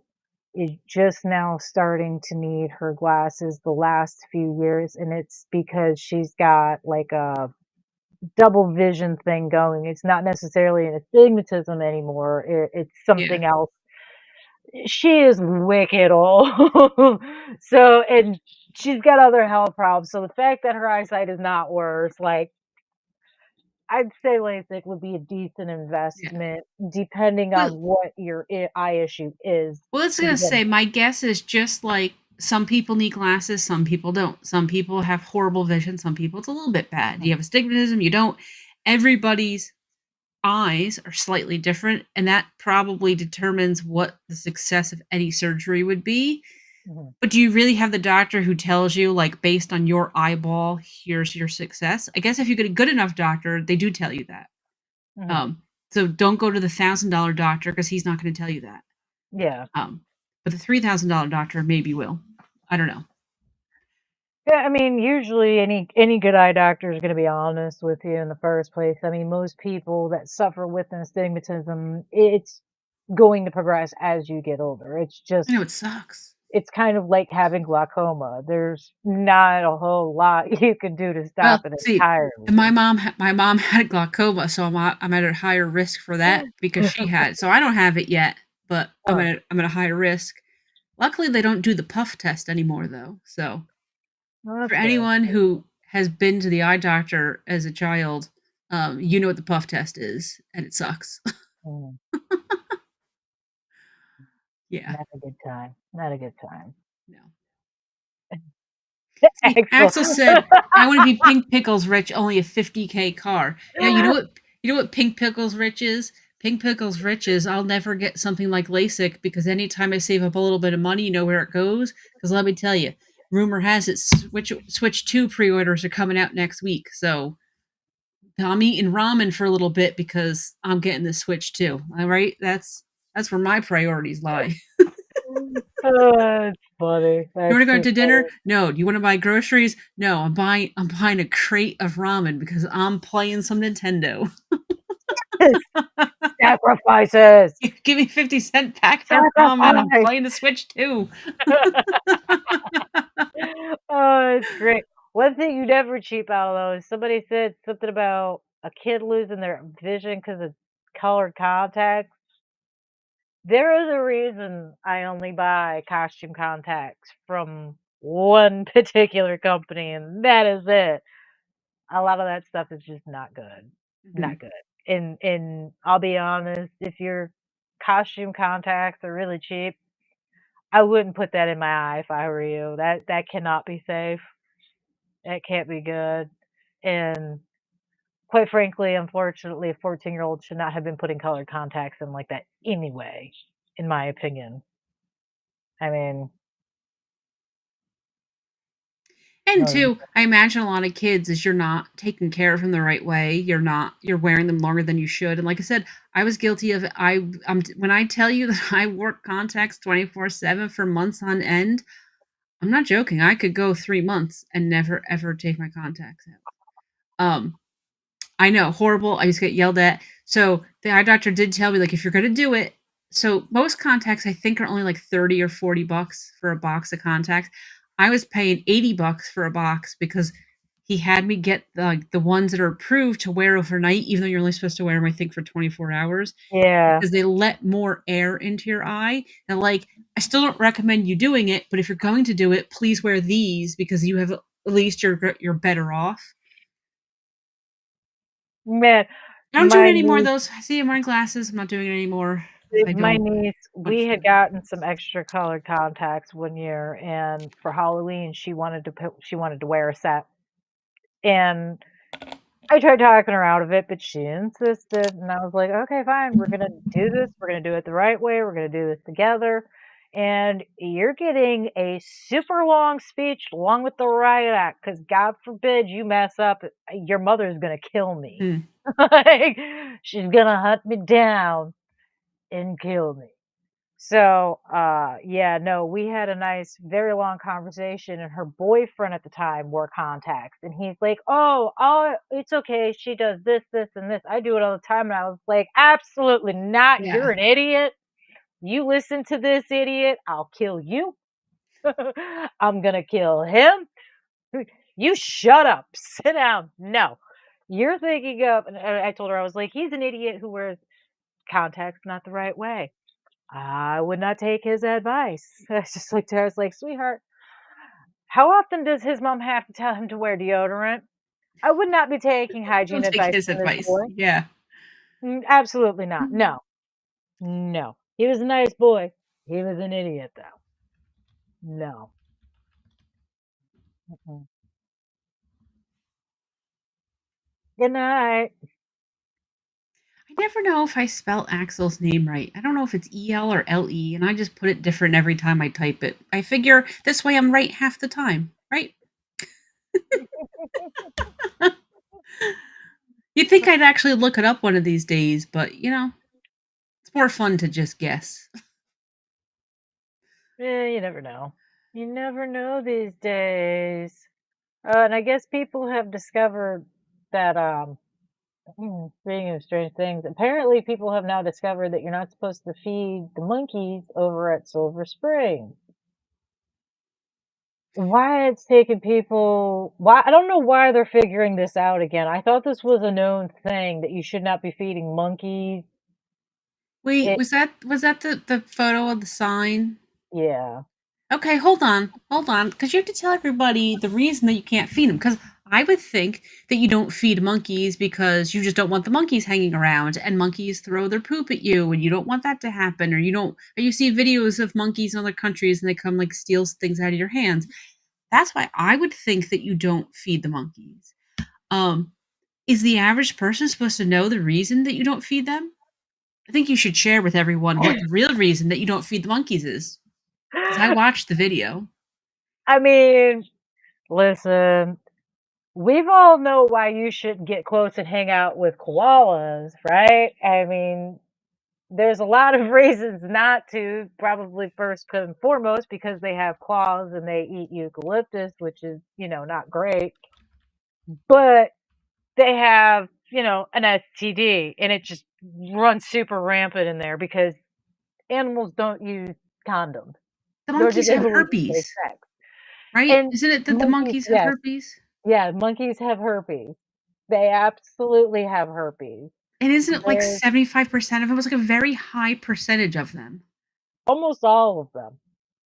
is just now starting to need her glasses the last few years, and it's because she's got like a double vision thing going. It's not necessarily an astigmatism anymore. It's yeah. something else. She is wicked old. So, and she's got other health problems. So the fact that her eyesight is not worse, like I'd say LASIK would be a decent Yeah. investment depending Well, on what your eye issue is well, I was to gonna begin say, with. my guess is just like some people need glasses, some people don't. Some people have horrible vision, some people it's a little bit bad. You Mhm, have astigmatism, you don't. Everybody's eyes are slightly different, and that probably determines what the success of any surgery would be. mhm, But do you really have the doctor who tells you, like, based on your eyeball, here's your success? I guess if you get a good enough doctor, they do tell you that. mhm. Um, so don't go to the $1,000 doctor because he's not going to tell you that. Yeah. Um, but the $3,000 doctor maybe will. I don't know. Yeah, I mean, usually any good eye doctor is going to be honest with you in the first place. I mean, most people that suffer with an astigmatism, it's going to progress as you get older. It's I just know it sucks. it's kind of like having glaucoma. There's not a whole lot you can do to Well, stop it see, and entirely. my mom had glaucoma, so I'm at a higher risk for that because she had it. So I don't have it yet, but Oh, I'm at a higher risk. Luckily, they don't do the puff test anymore, though. So well, for that's good. anyone who has been to the eye doctor as a child, you know what the puff test is, and it sucks. Mm, Yeah, not a good time. Not a good time. no. See, Axel. Axel said, "I want to be Pink Pickles rich, only a 50K car." Yeah, you know what Pink Pickles rich is? Pink Pickles rich is I'll never get something like LASIK because anytime I save up a little bit of money, you know where it goes? Because let me tell you, rumor has it Switch 2 pre-orders are coming out next week. So I'm eating ramen for a little bit because I'm getting the Switch too. All right, that's where my priorities lie. Oh, that's funny. You want That's to go out too to dinner? funny. No. Do you want to buy groceries? No. I'm buying a crate of ramen because I'm playing some Nintendo. Sacrifices. Give me 50-cent pack of ramen. I'm Sacrifice. playing the Switch too. Oh, it's great. One thing you never cheap out of though is somebody said something about a kid losing their vision because of colored contacts. There is a reason I only buy costume contacts from one particular company, and that is it. A lot of that stuff is just not good. Not Mhm. good. And I'll be honest, if your costume contacts are really cheap, I wouldn't put that in my eye if I were you. That cannot be safe. That can't be good. And quite frankly, unfortunately, a 14-year-old should not have been putting colored contacts in like that anyway, in my opinion. I mean, And no. two, I imagine a lot of kids is you're not taking care of them the right way. You're wearing them longer than you should. And like I said, I was guilty of it. When I tell you that I wore contacts 24/7 for months on end, I'm not joking. I could go 3 months and never ever take my contacts out. I know, horrible. I used to get yelled at. So the eye doctor did tell me, like, if you're gonna do it, so most contacts I think are only like 30 or $40 for a box of contacts. I was paying $80 for a box because he had me get the ones that are approved to wear overnight, even though you're only supposed to wear them, I think, for 24 hours Yeah. because they let more air into your eye. And like, I still don't recommend you doing it, but if you're going to do it, please wear these because you have at least you're better off. Man, I don't do it My anymore, niece though. So I see I'm wearing glasses. I'm not doing it anymore if I my don't niece, want we to had feel. gotten some extra colored contacts one year, and for Halloween, she wanted to wear a set, and I tried talking her out of it, but she insisted, and I was like, "Okay, fine. We're gonna do this. We're gonna do it the right way. We're gonna do this together. And you're getting a super long speech along with the riot act, because God forbid you mess up, your mother's gonna kill me. Hmm. Like, she's gonna hunt me down and kill me." So, yeah, no, we had a nice, very long conversation, and her boyfriend at the time wore contacts, and he's like, "Oh, it's okay. She does this, this, and this. I do it all the time." And I was like, "Absolutely not. Yeah. You're an idiot. You listen to this idiot, I'll kill you. I'm gonna kill him. You shut up. Sit down. No, you're thinking of." And I told her, I was like, "He's an idiot who wears contacts not the right way. I would not take his advice." I was just like to her, I was like, "Sweetheart, how often does his mom have to tell him to wear deodorant? I would not be taking hygiene Don't take advice his from this advice. boy. Yeah. Absolutely not. No, no. He was a nice boy. He was an idiot, though. No." Mm-mm. Good night. I never know if I spell Axel's name right. I don't know if it's EL or LE, and I just put it different every time I type it. I figure this way I'm right half the time, right? You'd think I'd actually look it up one of these days, but it's more fun to just guess. You never know. You never know these days. And I guess people have discovered that, speaking of strange things, apparently people have now discovered that you're not supposed to feed the monkeys over at Silver Spring. Why it's taken people, why, I don't know why they're figuring this out again. I thought this was a known thing that you should not be feeding monkeys. Wait, It was that the photo of the sign? Yeah. Okay, hold on, because you have to tell everybody the reason that you can't feed them. Because I would think that you don't feed monkeys because you just don't want the monkeys hanging around, and monkeys throw their poop at you, and you don't want that to happen, or you don't, or you see videos of monkeys in other countries and they come like steal things out of your hands. That's why I would think that you don't feed the monkeys. Um, is the average person supposed to know the reason that you don't feed them? I think you should share with everyone what the real reason that you don't feed the monkeys is. Because I watched the video. I mean, listen, we've all know why you shouldn't get close and hang out with koalas, right? I mean, there's a lot of reasons not to. Probably first and foremost because they have claws and they eat eucalyptus, which is, not great. But they have, an STD, and it just runs super rampant in there because animals don't use condoms, The nor do monkeys they have believe in safe herpes, sex. right? And Isn't it that the monkeys, monkeys have yes, herpes? yeah, monkeys have herpes. They absolutely have herpes. And isn't it like There's 75% of them? It was like a very high percentage of them. almost all of them.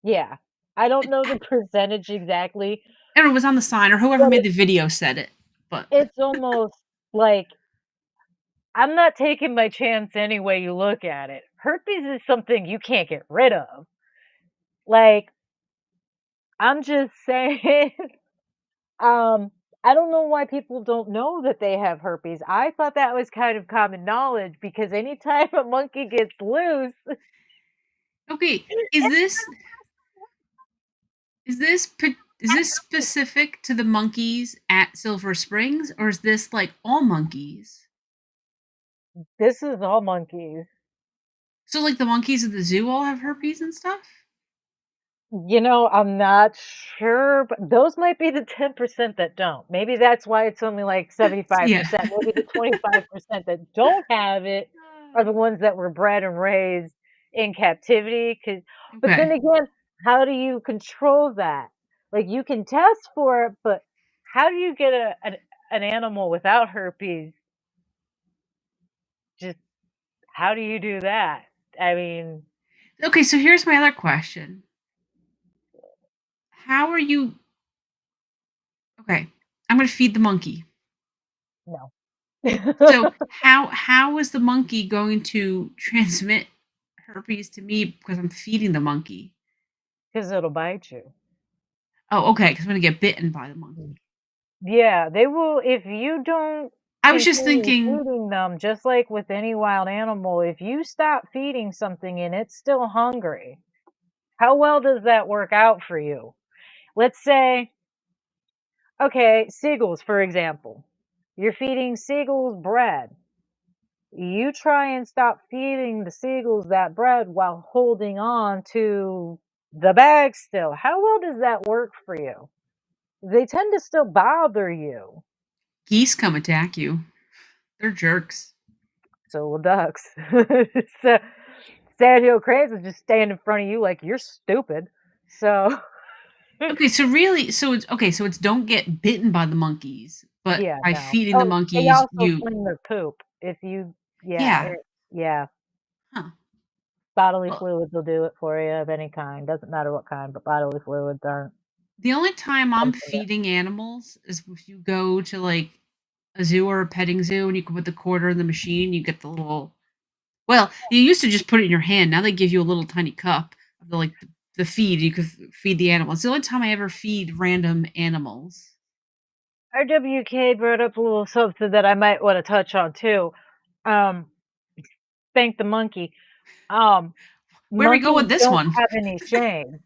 Yeah. I don't know I the percentage exactly, don't know, it was on the sign or whoever but made the video said it. But it's almost like I'm not taking my chance any way you look at it. Herpes is something you can't get rid of. Like, I'm just saying, um, I don't know why people don't know that they have herpes. I thought that was kind of common knowledge because anytime a monkey gets loose, okay, is this specific to the monkeys at Silver Springs or is this like all monkeys? this is all monkeys. So like the monkeys at the zoo all have herpes and stuff? I'm not sure, but those might be the 10% that don't. Maybe that's why it's only like Yeah. 75%. Maybe the 25% that don't have it are the ones that were bred and raised in captivity. But then Okay. again, how do you control that? Like, you can test for it, but how do you get an animal without herpes? Just how do you do that? I mean, Okay, so here's my other question. How are you Okay, I'm gonna feed the monkey. no. So how is the monkey going to transmit herpes to me because I'm feeding the monkey? 'Cause it'll bite you. Oh, okay, because 'cause I'm gonna get bitten by the monkey. Yeah, they will if you don't I was just continue thinking, feeding them, just like with any wild animal, if you stop feeding something and it's still hungry, how well does that work out for you? Let's say, okay, seagulls, for example. You're feeding seagulls bread. You try and stop feeding the seagulls that bread while holding on to the bag still. How well does that work for you? They tend to still bother you. geese come attack you. They're jerks. So will ducks. So Sandhill cranes will just stand in front of you like you're stupid. So Okay, so really so it's don't get bitten by the monkeys, but yeah, by no. feeding the Oh, they monkeys, also you fling their poop. If you, yeah, yeah. yeah, Huh. bodily Well, fluids will do it for you of any kind. Doesn't matter what kind, but bodily fluids aren't the only time I'm something that. feeding animals is if you go to, like, a zoo or a petting zoo and you can put the quarter in the machine, you get the little well, you used to just put it in your hand, now they give you a little tiny cup of the feed, you could feed the animals. It's the only time I ever feed random animals. RWK brought up a little something that I might want to touch on too. Um, Spank the monkey. Um, Where we go Monkeys with this don't one? have any shame.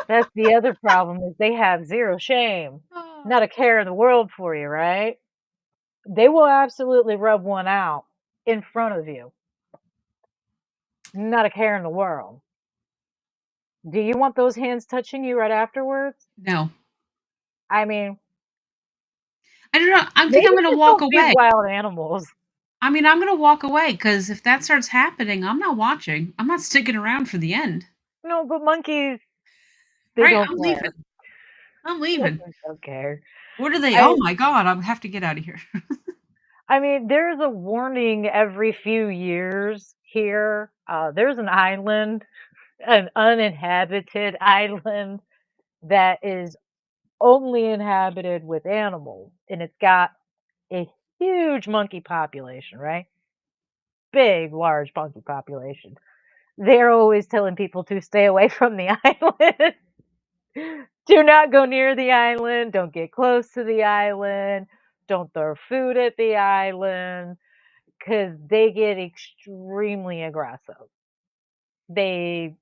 That's the other problem is they have 0 shame. Oh. Not a care in the world for you, right? They will absolutely rub one out in front of you. Not a care in the world. Do you want those hands touching you right afterwards? No. I mean, I don't know, I think maybe I'm gonna just walk don't feed away. wild animals. I mean, I'm gonna walk away because if that starts happening, I'm not watching. I'm not sticking around for the end. No, but monkeys, they Right, don't I'm care. leaving. I'm leaving. Monkeys don't care. What are they? I Oh my god, I have to get out of here. I mean, there's a warning every few years here. There's an island, an uninhabited island that is only inhabited with animals, and it's got a huge monkey population, right? Big, large monkey population. They're always telling people to stay away from the island. Do not go near the island. Don't get close to the island. Don't throw food at the island because they get extremely aggressive. They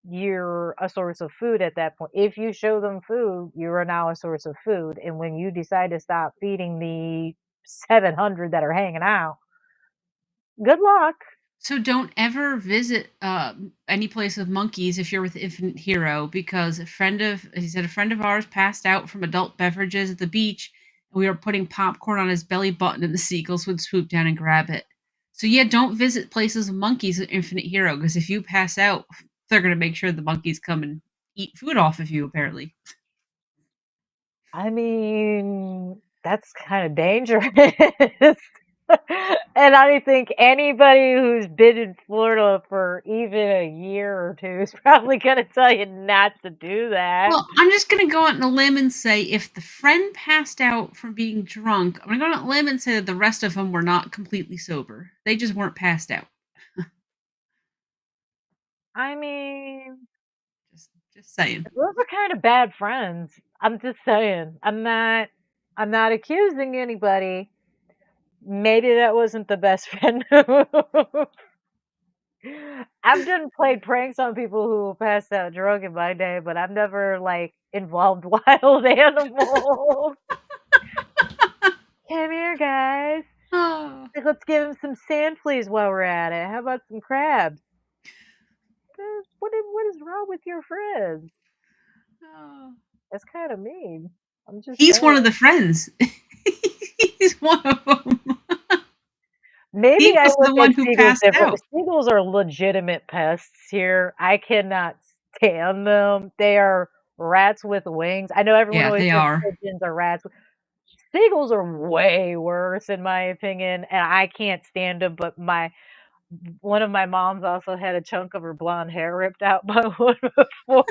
You're a source of food at that point. If you show them food, you are now a source of food. And when you decide to stop feeding the 700 that are hanging out, good luck. So don't ever visit any place with monkeys if you're with Infinite Hero because he said a friend of ours passed out from adult beverages at the beach and we were putting popcorn on his belly button and the seagulls would swoop down and grab it. So yeah, don't visit places with monkeys with Infinite Hero because if you pass out, they're gonna make sure the monkeys come and eat food off of you apparently. I mean, that's kind of dangerous. And I think anybody who's been in Florida for even a year or two is probably going to tell you not to do that. Well, I'm just gonna go out on a limb and say if the friend passed out from being drunk, I'm gonna go out on a limb and say that the rest of them were not completely sober. They just weren't passed out. I mean, Just saying. those are kind of bad friends. I'm just saying. I'm not accusing anybody. Maybe that wasn't the best friend move. I've done played pranks on people who passed out drunk in my day, but I've never like involved wild animals. Come here, guys. Oh, Like, let's give him some sand fleas while we're at it. How about some crabs? What is wrong with your friends? oh. That's kind of mean. I'm just He's saying. one of the friends. He's one of them. He Maybe I was look the at one who seagulls passed different. out. Seagulls are legitimate pests here. I cannot stand them. They are rats with wings. I know everyone Yeah, always they says are. pigeons are rats. Seagulls are way worse in my opinion, and I can't stand them. But my one of my moms also had a chunk of her blonde hair ripped out by one before.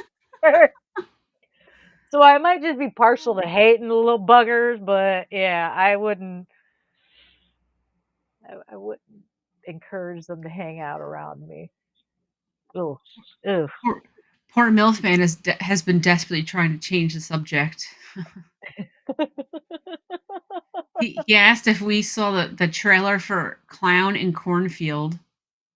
So I might just be partial to hating the little buggers, but yeah, I wouldn't. I wouldn't encourage them to hang out around me. Ugh, ugh. Poor, poor Milfman has been desperately trying to change the subject. He asked if we saw the trailer for Clown in Cornfield.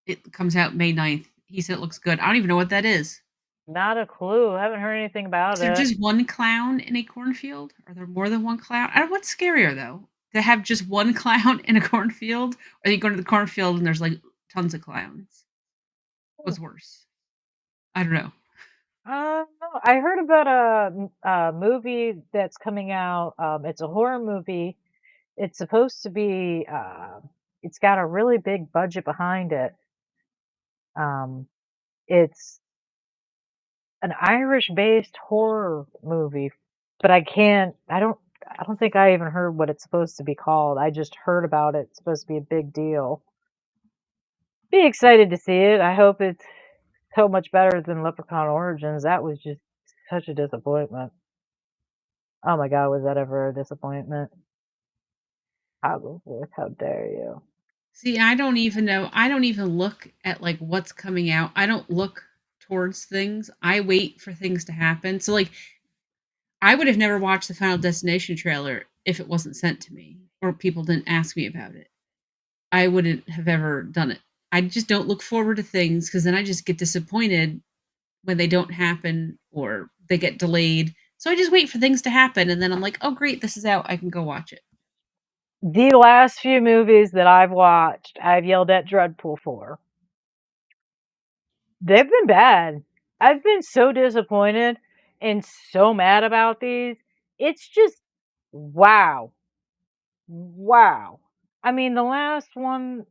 It comes out May 9th. He said it looks good. I don't even know what that is. Not a clue. I haven't heard anything about Is there it. just one clown in a cornfield? Are there more than one clown? I don't what's scarier though? To have just one clown in a cornfield? Or you go to the cornfield and there's like tons of clowns? What's worse? I don't know. No, I heard about a movie that's coming out. It's a horror movie. It's supposed to be. It's got a really big budget behind it. Um, it's an Irish-based horror movie, but I can't. I don't think I even heard what it's supposed to be called. I just heard about it. It's supposed to be a big deal. Be excited to see it. I hope it's so much better than Leprechaun Origins. That was just such a disappointment. Oh my god, was that ever a disappointment? Probably. How dare you? See, I don't even know. I don't even look at like what's coming out. I don't look towards things. I wait for things to happen. So like I would have never watched the Final Destination trailer if it wasn't sent to me or people didn't ask me about it. I wouldn't have ever done it. I just don't look forward to things because then I just get disappointed when they don't happen or they get delayed. So I just wait for things to happen and then I'm like, "Oh great, this is out. I can go watch it." The last few movies that I've watched, I've yelled at Dreadpool for. They've been bad. I've been so disappointed and so mad about these. It's just wow. Wow. I mean, the last one,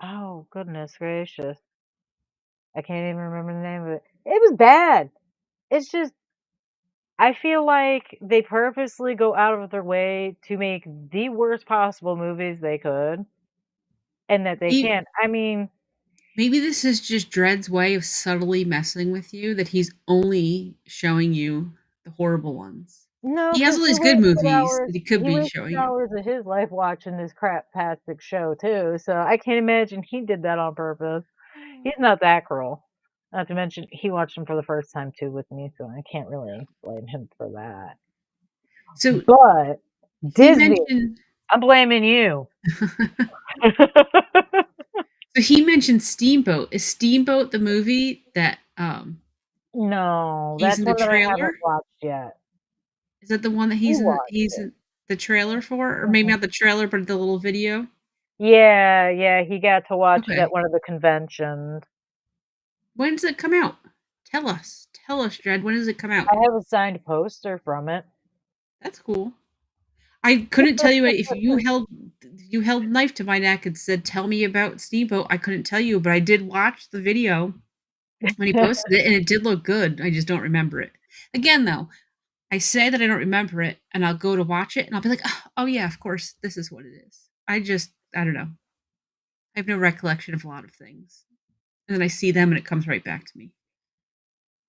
oh goodness gracious. I can't even remember the name of it. It was bad. It's just I feel like they purposely go out of their way to make the worst possible movies they could, and that they Maybe, can't. I mean, maybe this is just Dred's way of subtly messing with you that he's only showing you the horrible ones. no, He has because all these good movies that he could he be wasted showing you. hours of his life watching this crap-tastic show too. So I can't imagine he did that on purpose. He's not that cruel. Not to mention, he watched them for the first time too with me, so I can't really blame him for that. So But he Disney, mentioned I'm blaming you. so he mentioned Steamboat. Is Steamboat the movie that No, he's that's in the one that I haven't trailer? watched yet. Is that the one that You watched he's it. in the trailer for? Or maybe Mhm. not the trailer, but the little video? Yeah, yeah, he got to watch it at Okay. one of the conventions. When does it come out? Tell us. Tell us, Dred. When does it come out? I have a signed poster from it. That's cool. I couldn't tell you if you held a knife to my neck and said, "Tell me about Steamboat." I couldn't tell you, but I did watch the video when he posted it, and it did look good. I just don't remember it. Again, though, I say that I don't remember it, and I'll go to watch it, and I'll be like, "Oh yeah, of course, this is what it is." I don't know. I have no recollection of a lot of things, and then I see them, and it comes right back to me.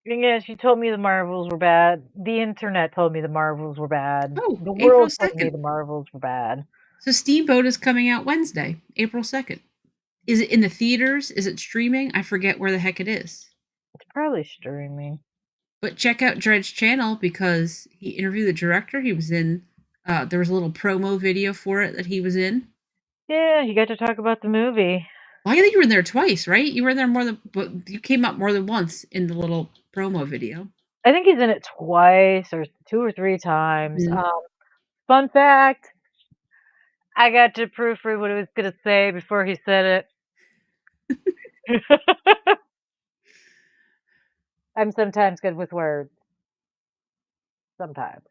Yeah, she told me the Marvels were bad. The internet told me the Marvels were bad. Oh, The April world told me 2nd. the Marvels were bad. So Steamboat is coming out Wednesday, April 2nd. Is it in the theaters? Is it streaming? I forget where the heck it is. It's probably streaming. But check out Dred's channel because he interviewed the director. He was in. There was a little promo video for it that he was in. Yeah, you got to talk about the movie. Well, I think you were in there twice, right? You were in there more than, but you came up more than once in the little promo video. I think he's in it twice or 2 or 3 times. Mm. Fun fact, I got to proofread what he was gonna say before he said it. I'm sometimes good with words. Sometimes.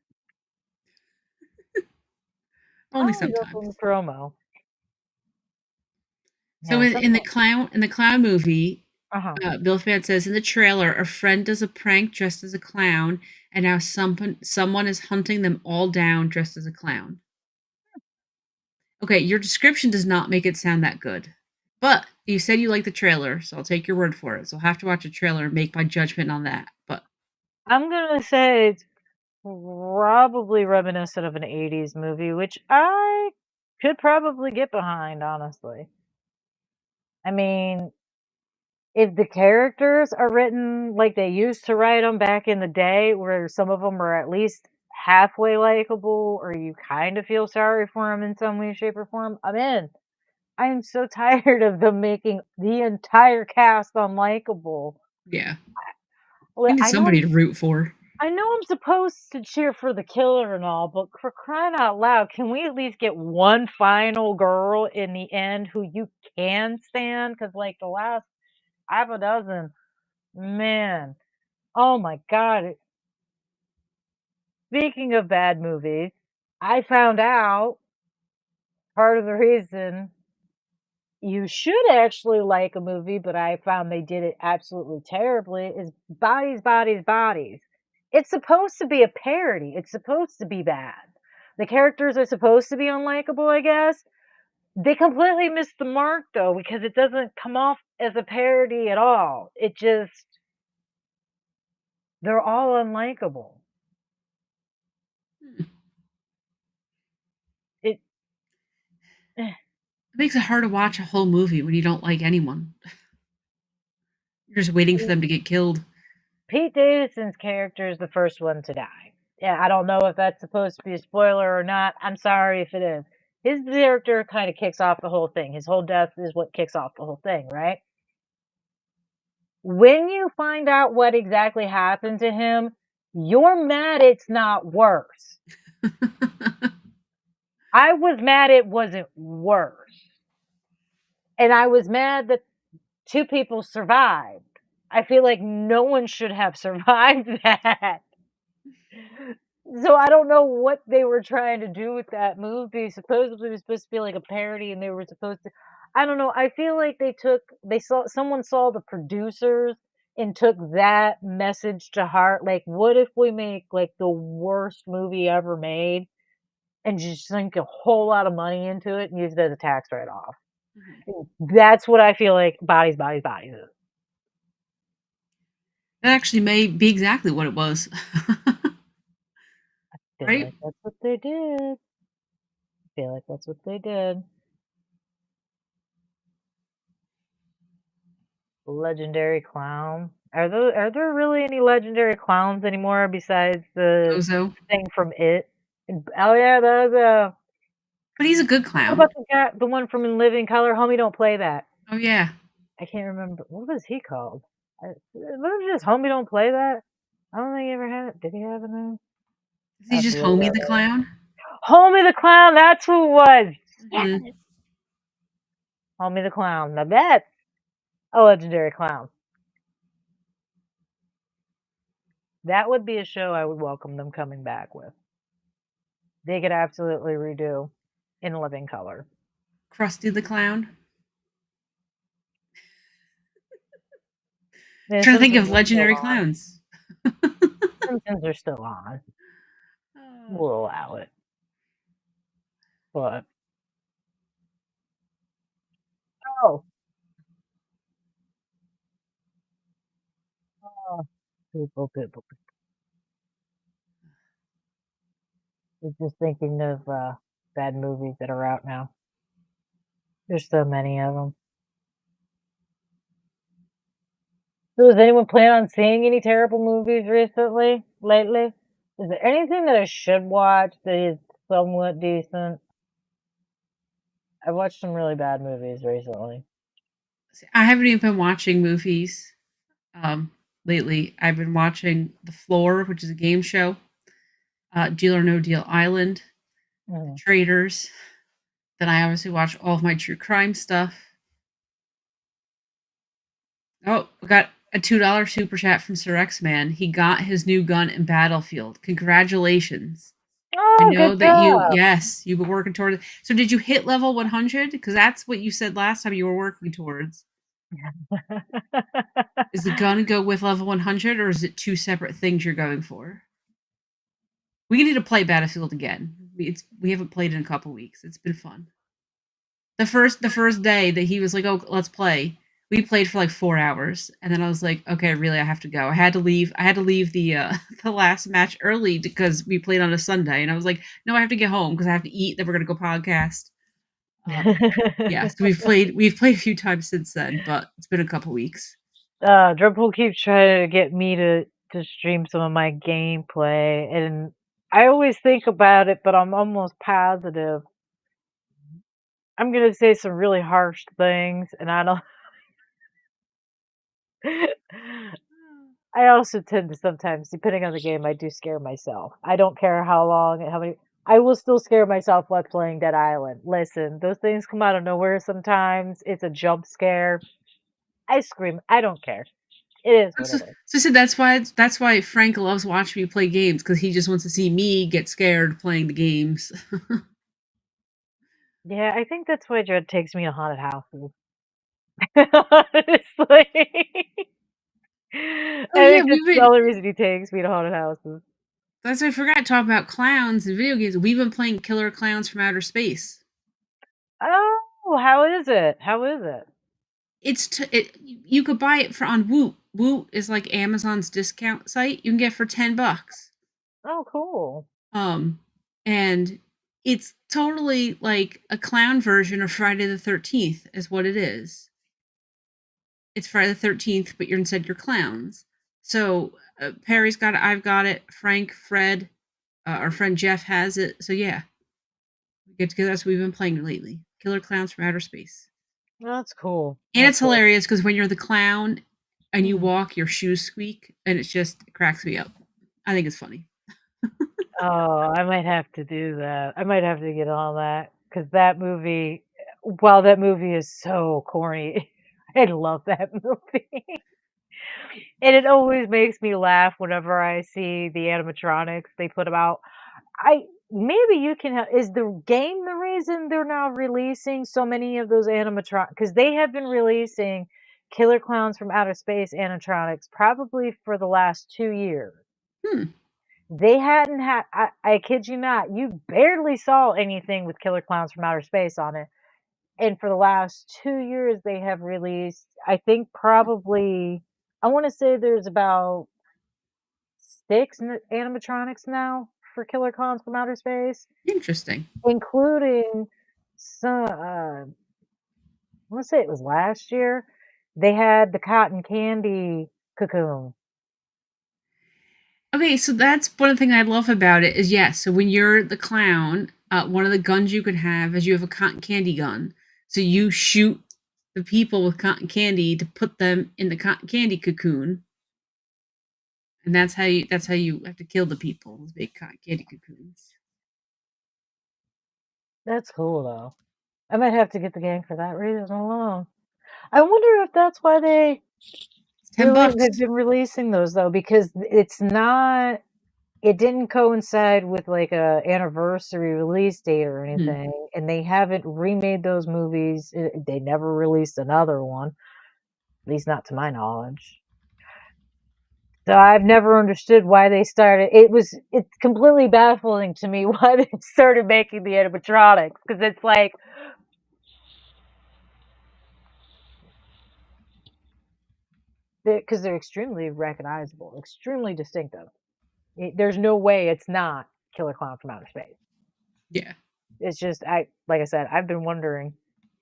Only Oh, go sometimes. from the promo. So Yeah, sometimes. in the clown movie, Uh-huh. Bill Fan says in the trailer, a friend does a prank dressed as a clown, and now someone is hunting them all down dressed as a clown. Okay, your description does not make it sound that good. But you said you like the trailer, so I'll take your word for it. So I'll have to watch a trailer and make my judgment on that. But I'm gonna say it's probably reminiscent of an '80s movie, which I Could probably get behind, honestly. I mean, if the characters are written like they used to write them back in the day, where some of them are at least halfway likable, or you kind of feel sorry for them in some way, shape, or form, I'm in. I am so tired of them making the entire cast unlikable. Yeah. We Well, need somebody to root for. I know I'm supposed to cheer for the killer and all, but for crying out loud, can we at least get one final girl in the end who you can stand? Because like the last half a dozen, man, oh my god. Speaking of bad movies, I found out part of the reason you should actually like a movie, but I found they did it absolutely terribly, is Bodies, Bodies, Bodies. It's supposed to be a parody. It's supposed to be bad. The characters are supposed to be unlikable, I guess. They completely missed the mark though, because it doesn't come off as a parody at all. It just, they're all unlikable. Hmm. It It makes it hard to watch a whole movie when you don't like anyone. You're just waiting for them to get killed. Pete Davidson's character is the first one to die. Yeah, I don't know if that's supposed to be a spoiler or not. I'm sorry if it is. His character kind of kicks off the whole thing. His whole death is what kicks off the whole thing, right? When you find out what exactly happened to him, you're mad it's not worse. I was mad it wasn't worse. And I was mad that two people survived. I feel like no one should have survived that. So I don't know what they were trying to do with that movie. Supposedly it was supposed to be like a parody and they were supposed to, I don't know. I feel like they saw someone saw the producers and took that message to heart. Like, what if we make like the worst movie ever made and just sink a whole lot of money into it and use it as a tax write off? Mhm. That's what I feel like Bodies, Bodies, Bodies is. That actually may be exactly what it was. Feel Right? like that's what they did. Feel like that's what they did. Legendary clown. Are there really any legendary clowns anymore besides the Bozo. thing from It? Oh yeah, there's a. But he's a good What clown. about the one from In Living Color? Homie, don't play that. Oh yeah. I can't remember what was he called. Was it just Homie, don't play that? I don't think he ever had. Did he have a name? Is I he have to just look Homie that the up. clown? Homie the clown. That's who it was. Hmm. Yes, Homie the clown. Now that's a legendary clown. That would be a show I would welcome them coming back with. They could absolutely redo In Living Color. Krusty the clown. The Trying to think Simpsons of are still legendary on. clowns. Simpsons are still on. Oh. We'll allow it. But oh, oh people. I was just thinking of bad movies that are out now. There's so many of them. So, does anyone plan on seeing any terrible movies recently, lately? Is there anything that I should watch that is somewhat decent? I've watched some really bad movies recently. I haven't even been watching movies lately. I've been watching The Floor, which is a game show, Deal or No Deal Island, The Mhm. Traitors. Then I obviously watch all of my true crime stuff. Oh, we got a $2 super chat from Sir X Man. He got his new gun in Battlefield. Congratulations. I Oh, know good that job. yes, you've been working toward it. So did you hit level 100? Because that's what you said last time you were working towards. Is the gun go with level 100 or is it two separate things you're going for? We need to play Battlefield again. We haven't played in a couple weeks. It's been fun. The first day that he was like, "Oh, let's play." We played for like 4 hours and then I was like, "Okay, really I have to go." I had to leave. I had to leave the the last match early because we played on a Sunday and I was like, "No, I have to get home because I have to eat, then we're going to go podcast." Yeah, so we've played a few times since then, but it's been a couple weeks. Drupal keeps trying to get me to stream some of my gameplay, and I always think about it, but I'm almost positive I'm gonna say some really harsh things, and I don't. I also tend to sometimes, depending on the game, I do scare myself. I don't care how long and how many. I will still scare myself while playing Dead Island. Listen, those things come out of nowhere sometimes. It's a jump scare. I scream. I don't care. It is what So, it is. so I said that's why Frank loves watching me play games because he just wants to see me get scared playing the games. Yeah, I think that's why Dread takes me to haunted houses. Honestly. I Oh yeah, think that's the only reason he takes me to haunted houses. that's I forgot to talk about clowns and video games. We've been playing Killer Clowns from Outer Space. Oh, how is it? How is it? You could buy it for on Woot. Woot is like Amazon's discount site. You can get it for $10. Oh, cool. Um, and it's totally like a clown version of Friday the 13th, is what it is. It's Friday the 13th, but you're clowns. So Perry's got it, I've got it, Frank, Fred, our friend Jeff has it. So yeah, we get together. That's what we've been playing lately. Killer Clowns from Outer Space. That's cool. And That's it's cool. hilarious because when you're the clown and you Mhm. walk, your shoes squeak, and it cracks me up. I think it's funny. Oh, I might have to do that. I might have to get on that because that movie, while that movie is so corny, I love that movie. And it always makes me laugh whenever I see the animatronics they put 'em out. I maybe you can is the game the reason they're now releasing so many of those animatronics? Because they have been releasing Killer Clowns from Outer Space animatronics probably for the last 2 years. Hmm. They hadn't had I kid you not, you barely saw anything with Killer Clowns from Outer Space on it, and for the last 2 years, they have released, I think probably I wanna say there's about 6 n animatronics now for Killer Clowns from Outer Space, Interesting. including some, I wanna say it was last year, they had the cotton candy cocoon. Okay, so that's one of the things I love about it is yes. So when you're the clown, one of the guns you can have is you have a cotton candy gun. So you shoot the people with cotton candy to put them in the cotton candy cocoon, and that's how you have to kill the people with big cotton candy cocoons. That's cool, though. I might have to get the game for that reason alone. I wonder if that's why they It's ten really bucks. have been releasing those though, because it's not it didn't coincide with like a anniversary release date or Mhm. anything, and they haven't remade those movies. They never released another one, at least not to my knowledge. So I've never understood why they started. It's completely baffling to me why they started making the animatronics because it's like because they're extremely recognizable, extremely distinctive. There's no way it's not Killer Clown from Outer Space. Yeah. It's just like I said, I've been wondering.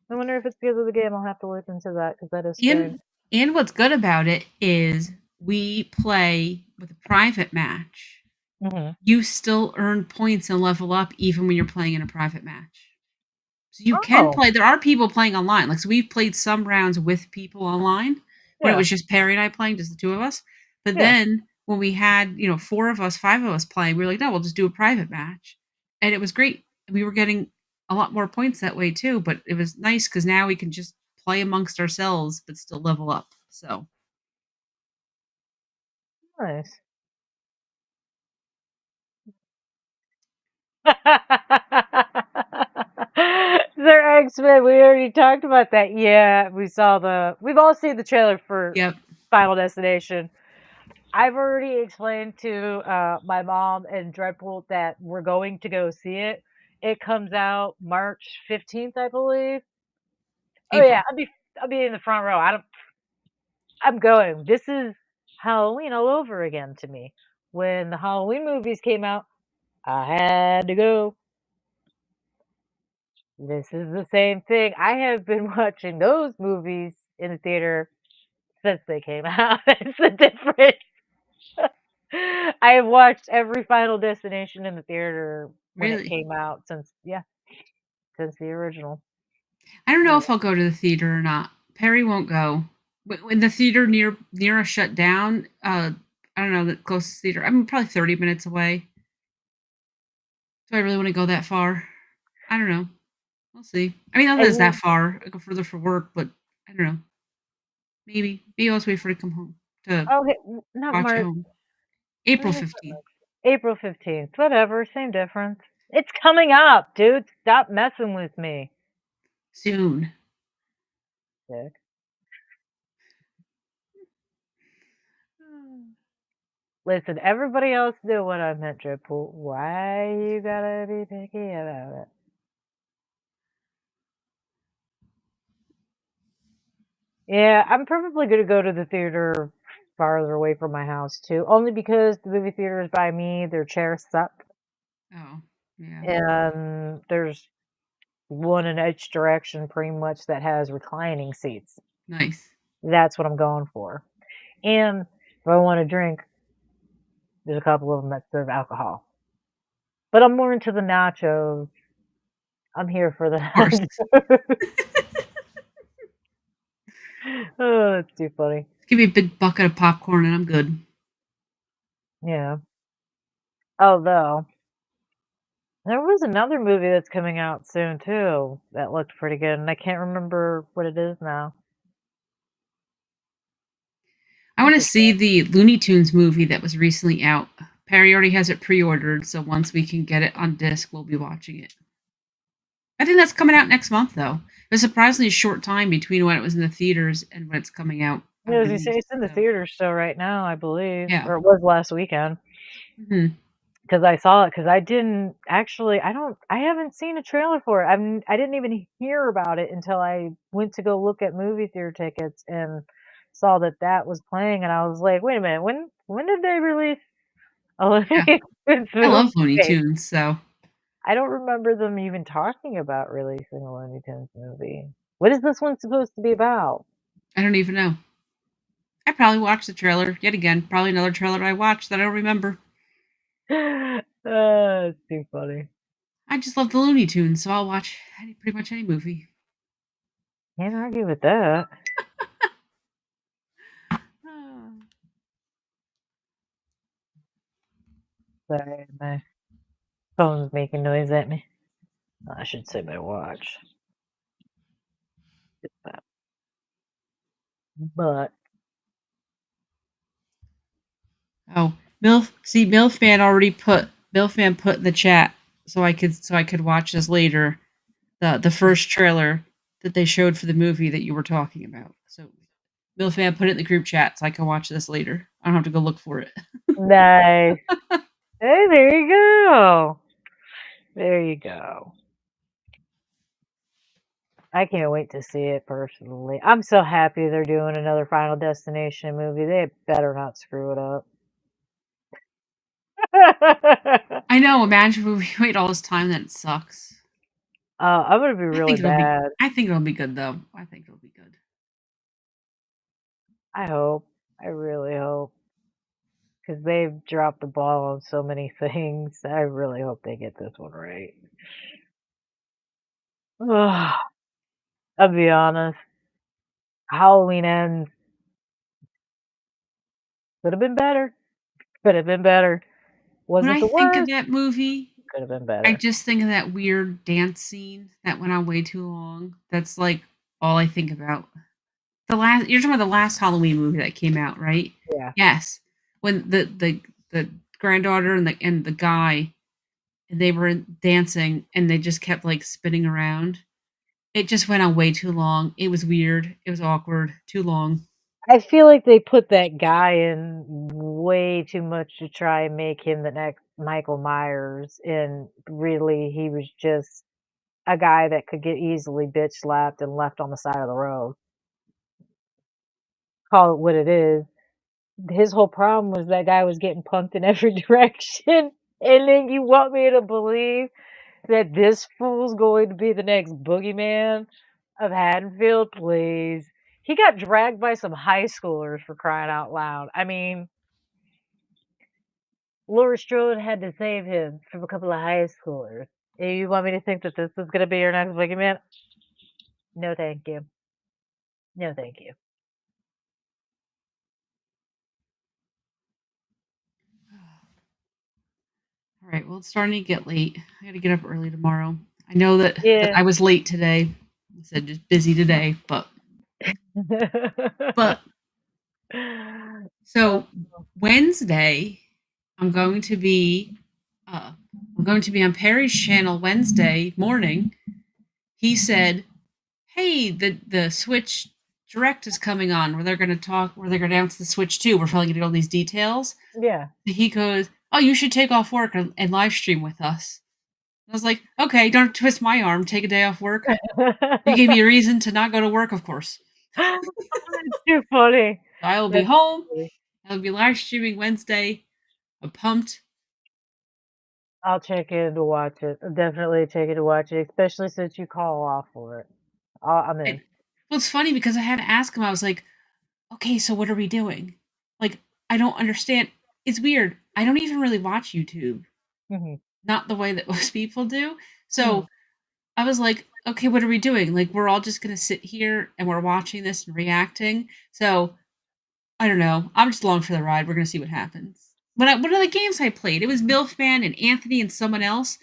I wonder if it's because of the game. I'll have to look into that because that is strange. And what's good about it is we play with a private match. Mhm. You still earn points and level up even when you're playing in a private match. So you can Oh, play. There are people playing online. Like so, we've played some rounds with people online when it yeah, was just Perry and I playing, just the two of us. But yeah. then when we had four of us, five of us playing, we were like, no, we'll just do a private match, and it was great. We were getting a lot more points that way too. But it was nice because now we can just play amongst ourselves but still level up. So Nice. They're X-Men. We already talked about that. Yeah, we've all seen the trailer for yep. Final Destination. I've already explained to my mom and Dreadpool that we're going to go see it. It comes out March 15th, I believe. Oh yeah, April. I'll be in the front row. I'm going. This is Halloween all over again to me. When the Halloween movies came out, I had to go. This is the same thing. I have been watching those movies in the theater since they came out. That's the difference. I have watched every Final Destination in the theater when it Really? came out since yeah, since the original. I don't know Yeah. if I'll go to the theater or not. Perry won't go. When the theater near us shut down, I don't know the closest theater. I'm probably 30 minutes away. Do I really want to go that far? I don't know. We'll see. I mean, not that it's that And far. I go further for work, but I don't know. Maybe I'll just wait for it to come home to okay, not watch at March. home. When April is it? 15th. April 15th. Whatever, same difference. It's coming up, dude. Stop messing with me. Soon. Dick. Listen, everybody else knew what I meant, Dripple. Why you gotta be picky about it? Yeah, I'm probably gonna go to the theater farther away from my house too, only because the movie theater is by me. Their chairs suck, Oh, yeah. and there's one in each direction, pretty much that has reclining seats. Nice. That's what I'm going for. And if I want to drink, there's a couple of them that serve alcohol. But I'm more into the nachos. I'm here for the Of course. nachos. Oh, that's too funny. Give me a big bucket of popcorn and I'm good. Yeah. Although there was another movie that's coming out soon too that looked pretty good, and I can't remember what it is now. I want That's to a see shame. the Looney Tunes movie that was recently out. Perry already has it pre-ordered, so once we can get it on disc, we'll be watching it. I think that's coming out next month, though. There's surprisingly a short time between when it was in the theaters and when it's coming out Yeah, on as you say, release. it's in the So, theater still right now, I believe, yeah. or it was last weekend. Hmm. Because I saw it. Because I didn't actually I haven't seen a trailer for it. I didn't even hear about it until I went to go look at movie theater tickets and saw that that was playing, and I was like, "Wait a minute, when did they release a Yeah. Looney Tunes I love Looney movie?" Tunes, so I don't remember them even talking about releasing a Looney Tunes movie. What is this one supposed to be about? I don't even know. I probably watched the trailer yet again. Probably another trailer I watched that I don't remember. It's too funny. I just love the Looney Tunes, so I'll watch pretty much any movie. Can't argue with that. Ah. Sorry, my phone's making noise at me. I should say my watch. But Oh, MILF fan put in the chat so I could watch this later. The first trailer that they showed for the movie that you were talking about. So MILF fan put it in the group chat so I can watch this later. I don't have to go look for it. nice. Hey, there you go. There you go. I can't wait to see it personally. I'm so happy they're doing another Final Destination movie. They better not screw it up. I know. Imagine we wait all this time, then it sucks. I'm gonna be I really think it'll be. bad. I think it'll be good though. I think it'll be good. I hope. I really hope. Because they've dropped the ball on so many things. I really hope they get this one right. Ugh, I'll be honest. Halloween Ends could have been better. Could have been better. When Wasn't I the think of worst. that movie, Could have been I better. just think of that weird dance scene that went on way too long. That's like all I think about. You're talking about the last Halloween movie that came out, right? Yeah. Yes. When the granddaughter and the guy they were dancing and they just kept like spinning around. It just went on way too long. It was weird. It was awkward. Too long. I feel like they put that guy in way too much to try and make him the next Michael Myers, and really he was just a guy that could get easily bitch slapped and left on the side of the road. Call it what it is. His whole problem was that guy was getting punked in every direction, and then you want me to believe that this fool's going to be the next boogeyman of Haddonfield, please. He got dragged by some high schoolers for crying out loud. I mean, Laura Strode had to save him from a couple of high schoolers. And you want me to think that this is going to be your next boogeyman? No, thank you. No, thank you. All right. Well, it's starting to get late. I got to get up early tomorrow. I know that Yeah. I was late today. I said just busy today, but Oh, so Wednesday, I'm going to be I'm going to be on Perry's channel Wednesday morning. He said, "Hey, the Switch Direct is coming on where they're going to announce the Switch 2. We're probably going to get all these details." yeah. He goes, "Oh, you should take off work and live stream with us." I was like, "Okay, don't twist my arm. Take a day off work." You gave me a reason to not go to work, of course. That's too funny. I will be That's home. funny. I'll be live streaming Wednesday. I'm pumped. I'll check in to watch it. I'll definitely check in to watch it, especially since you call off for it. I'm And in. well, it's funny because I had to ask him. I was like, "Okay, so what are we doing?" Like, I don't understand. It's weird. I don't even really watch YouTube, Mhm, not the way that most people do. mhm. So I was like, "Okay, what are we doing? Like, we're all just gonna sit here and we're watching this and reacting." So I don't know. I'm just along for the ride. We're gonna see what happens. One of the games I played, it was Milfman and Anthony and someone else.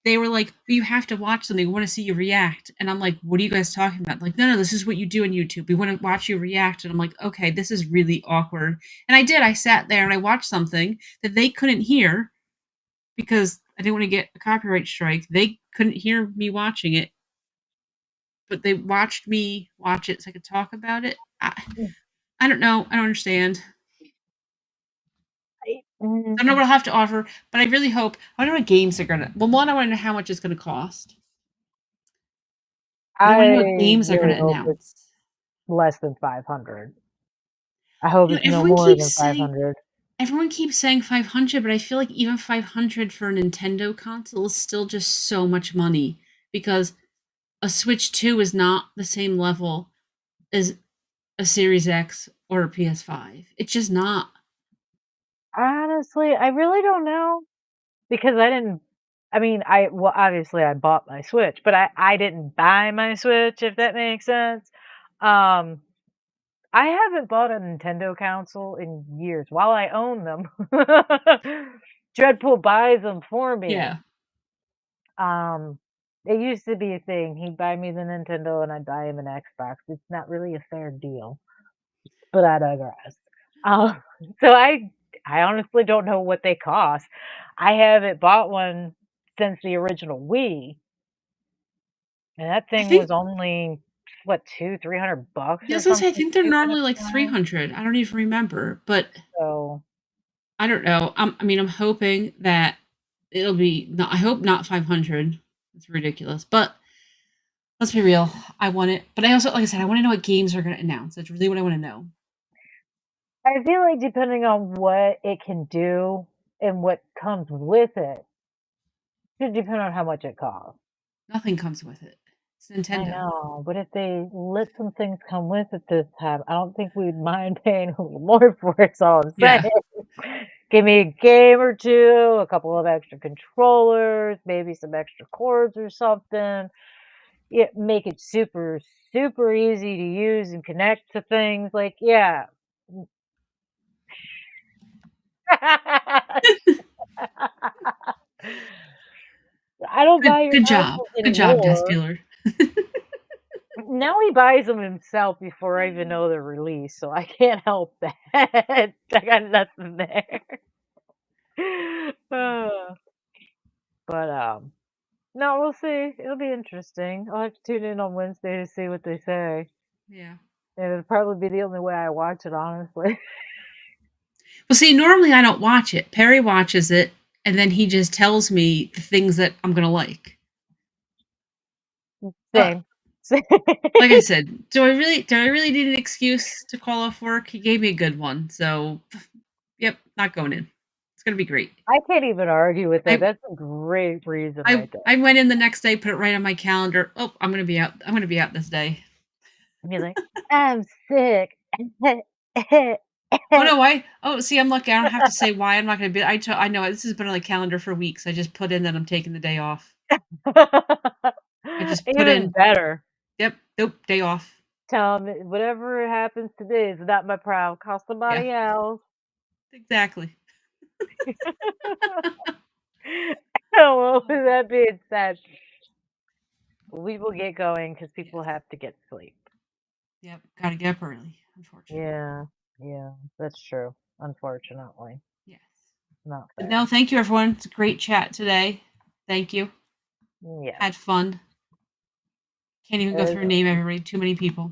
They were like, "You have to watch something. We want to see you react." And I'm like, "What are you guys talking about?" Like, no, this is what you do on YouTube. We want to watch you react. And I'm like, "Okay, this is really awkward." And I did. I sat there and I watched something that they couldn't hear because I didn't want to get a copyright strike. They couldn't hear me watching it, but they watched me watch it so I could talk about it. Mm, I don't know. I don't understand. I don't know mm, what I'll have to offer, but I really hope. I don't know what games they're gonna. Well, one, I want to know how much it's gonna cost. But I want to know what I games they're gonna really hope it's announce. less than 500. I hope You know, it's no more than 500. everyone keeps saying 500, but I feel like even 500 for a Nintendo console is still just so much money because a Switch 2 is not the same level as a Series X or a PS5. It's just not. Honestly, I really don't know because I didn't I mean, well, obviously I bought my Switch, but I didn't buy my Switch, if that makes sense. Um, I haven't bought a Nintendo console in years while I own them. Dreadpool buys them for me. Yeah. Um, it used to be a thing. He'd buy me the Nintendo and I'd buy him an Xbox. It's not really a fair deal, but I digress. Um, so I honestly don't know what they cost. I haven't bought one since the original Wii, and that I thing was think. only what 200-300 bucks Yeah, I or was gonna say I something think they're stupid at normally like the time. 300. I don't even remember, but So I don't know. I mean, I'm hoping that it'll be. Not, I hope not 500. It's ridiculous. But let's be real. I want it. But I also, like I said, I want to know what games are going to announce. That's really what I want to know. I feel like depending on what it can do and what comes with it, should depend on how much it costs. Nothing comes with it. It's I Nintendo. know, but if they let some things come with it this time, I don't think we'd mind paying a little more for it, that's all I'm Yeah. saying. Give me a game or 2, a couple of extra controllers, maybe some extra cords or something. Yeah, make it super, super easy to use and connect to things, like, yeah. I don't buy your Good job. consoles Good job, Death anymore. Dealer. Now he buys them himself before I even know they're released, so I can't help that. I got nothing there. Uh, but, no, we'll see. It'll be interesting. I'll have to tune in on Wednesday to see what they say. Yeah. And it'll probably be the only way I watch it, honestly. Well, see, normally I don't watch it. Perry watches it, and then he just tells me the things that I'm going to like. But Same. Same. like I said, do I really need an excuse to call off work? He gave me a good one. So, yep, not going in. It's gonna be great. I can't even argue with that. I That's a great reason I right there. I went in the next day, put it right on my calendar. Oh, I'm gonna be out. I'm gonna be out this day. And you're like, "I'm sick." Oh no, I oh see, I'm lucky. I don't have to say why I'm not gonna be. I know this has been on the calendar for weeks. I just put in that I'm taking the day off. I just put Even in, better. yep, nope, day off. Tell 'em, "Whatever happens today is not my problem. Call Yeah, somebody else." exactly. Well, with Oh, that being said, we will get going because people yes. have to get sleep. Yep. Gotta get up early, unfortunately. Yeah, yeah, that's true. Unfortunately, Yes. not But no, fair. thank you, everyone. It's a great chat today. Thank you. Yes, Had fun. Can't even go as through and name everybody. Too many people.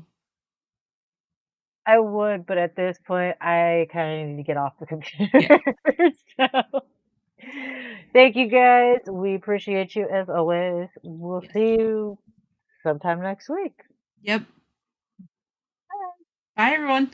I would, but at this point, I kind of need to get off the Yeah. computer. So, thank you guys. We appreciate you as always. We'll Yes. see you sometime next week. Yep. Bye, everyone.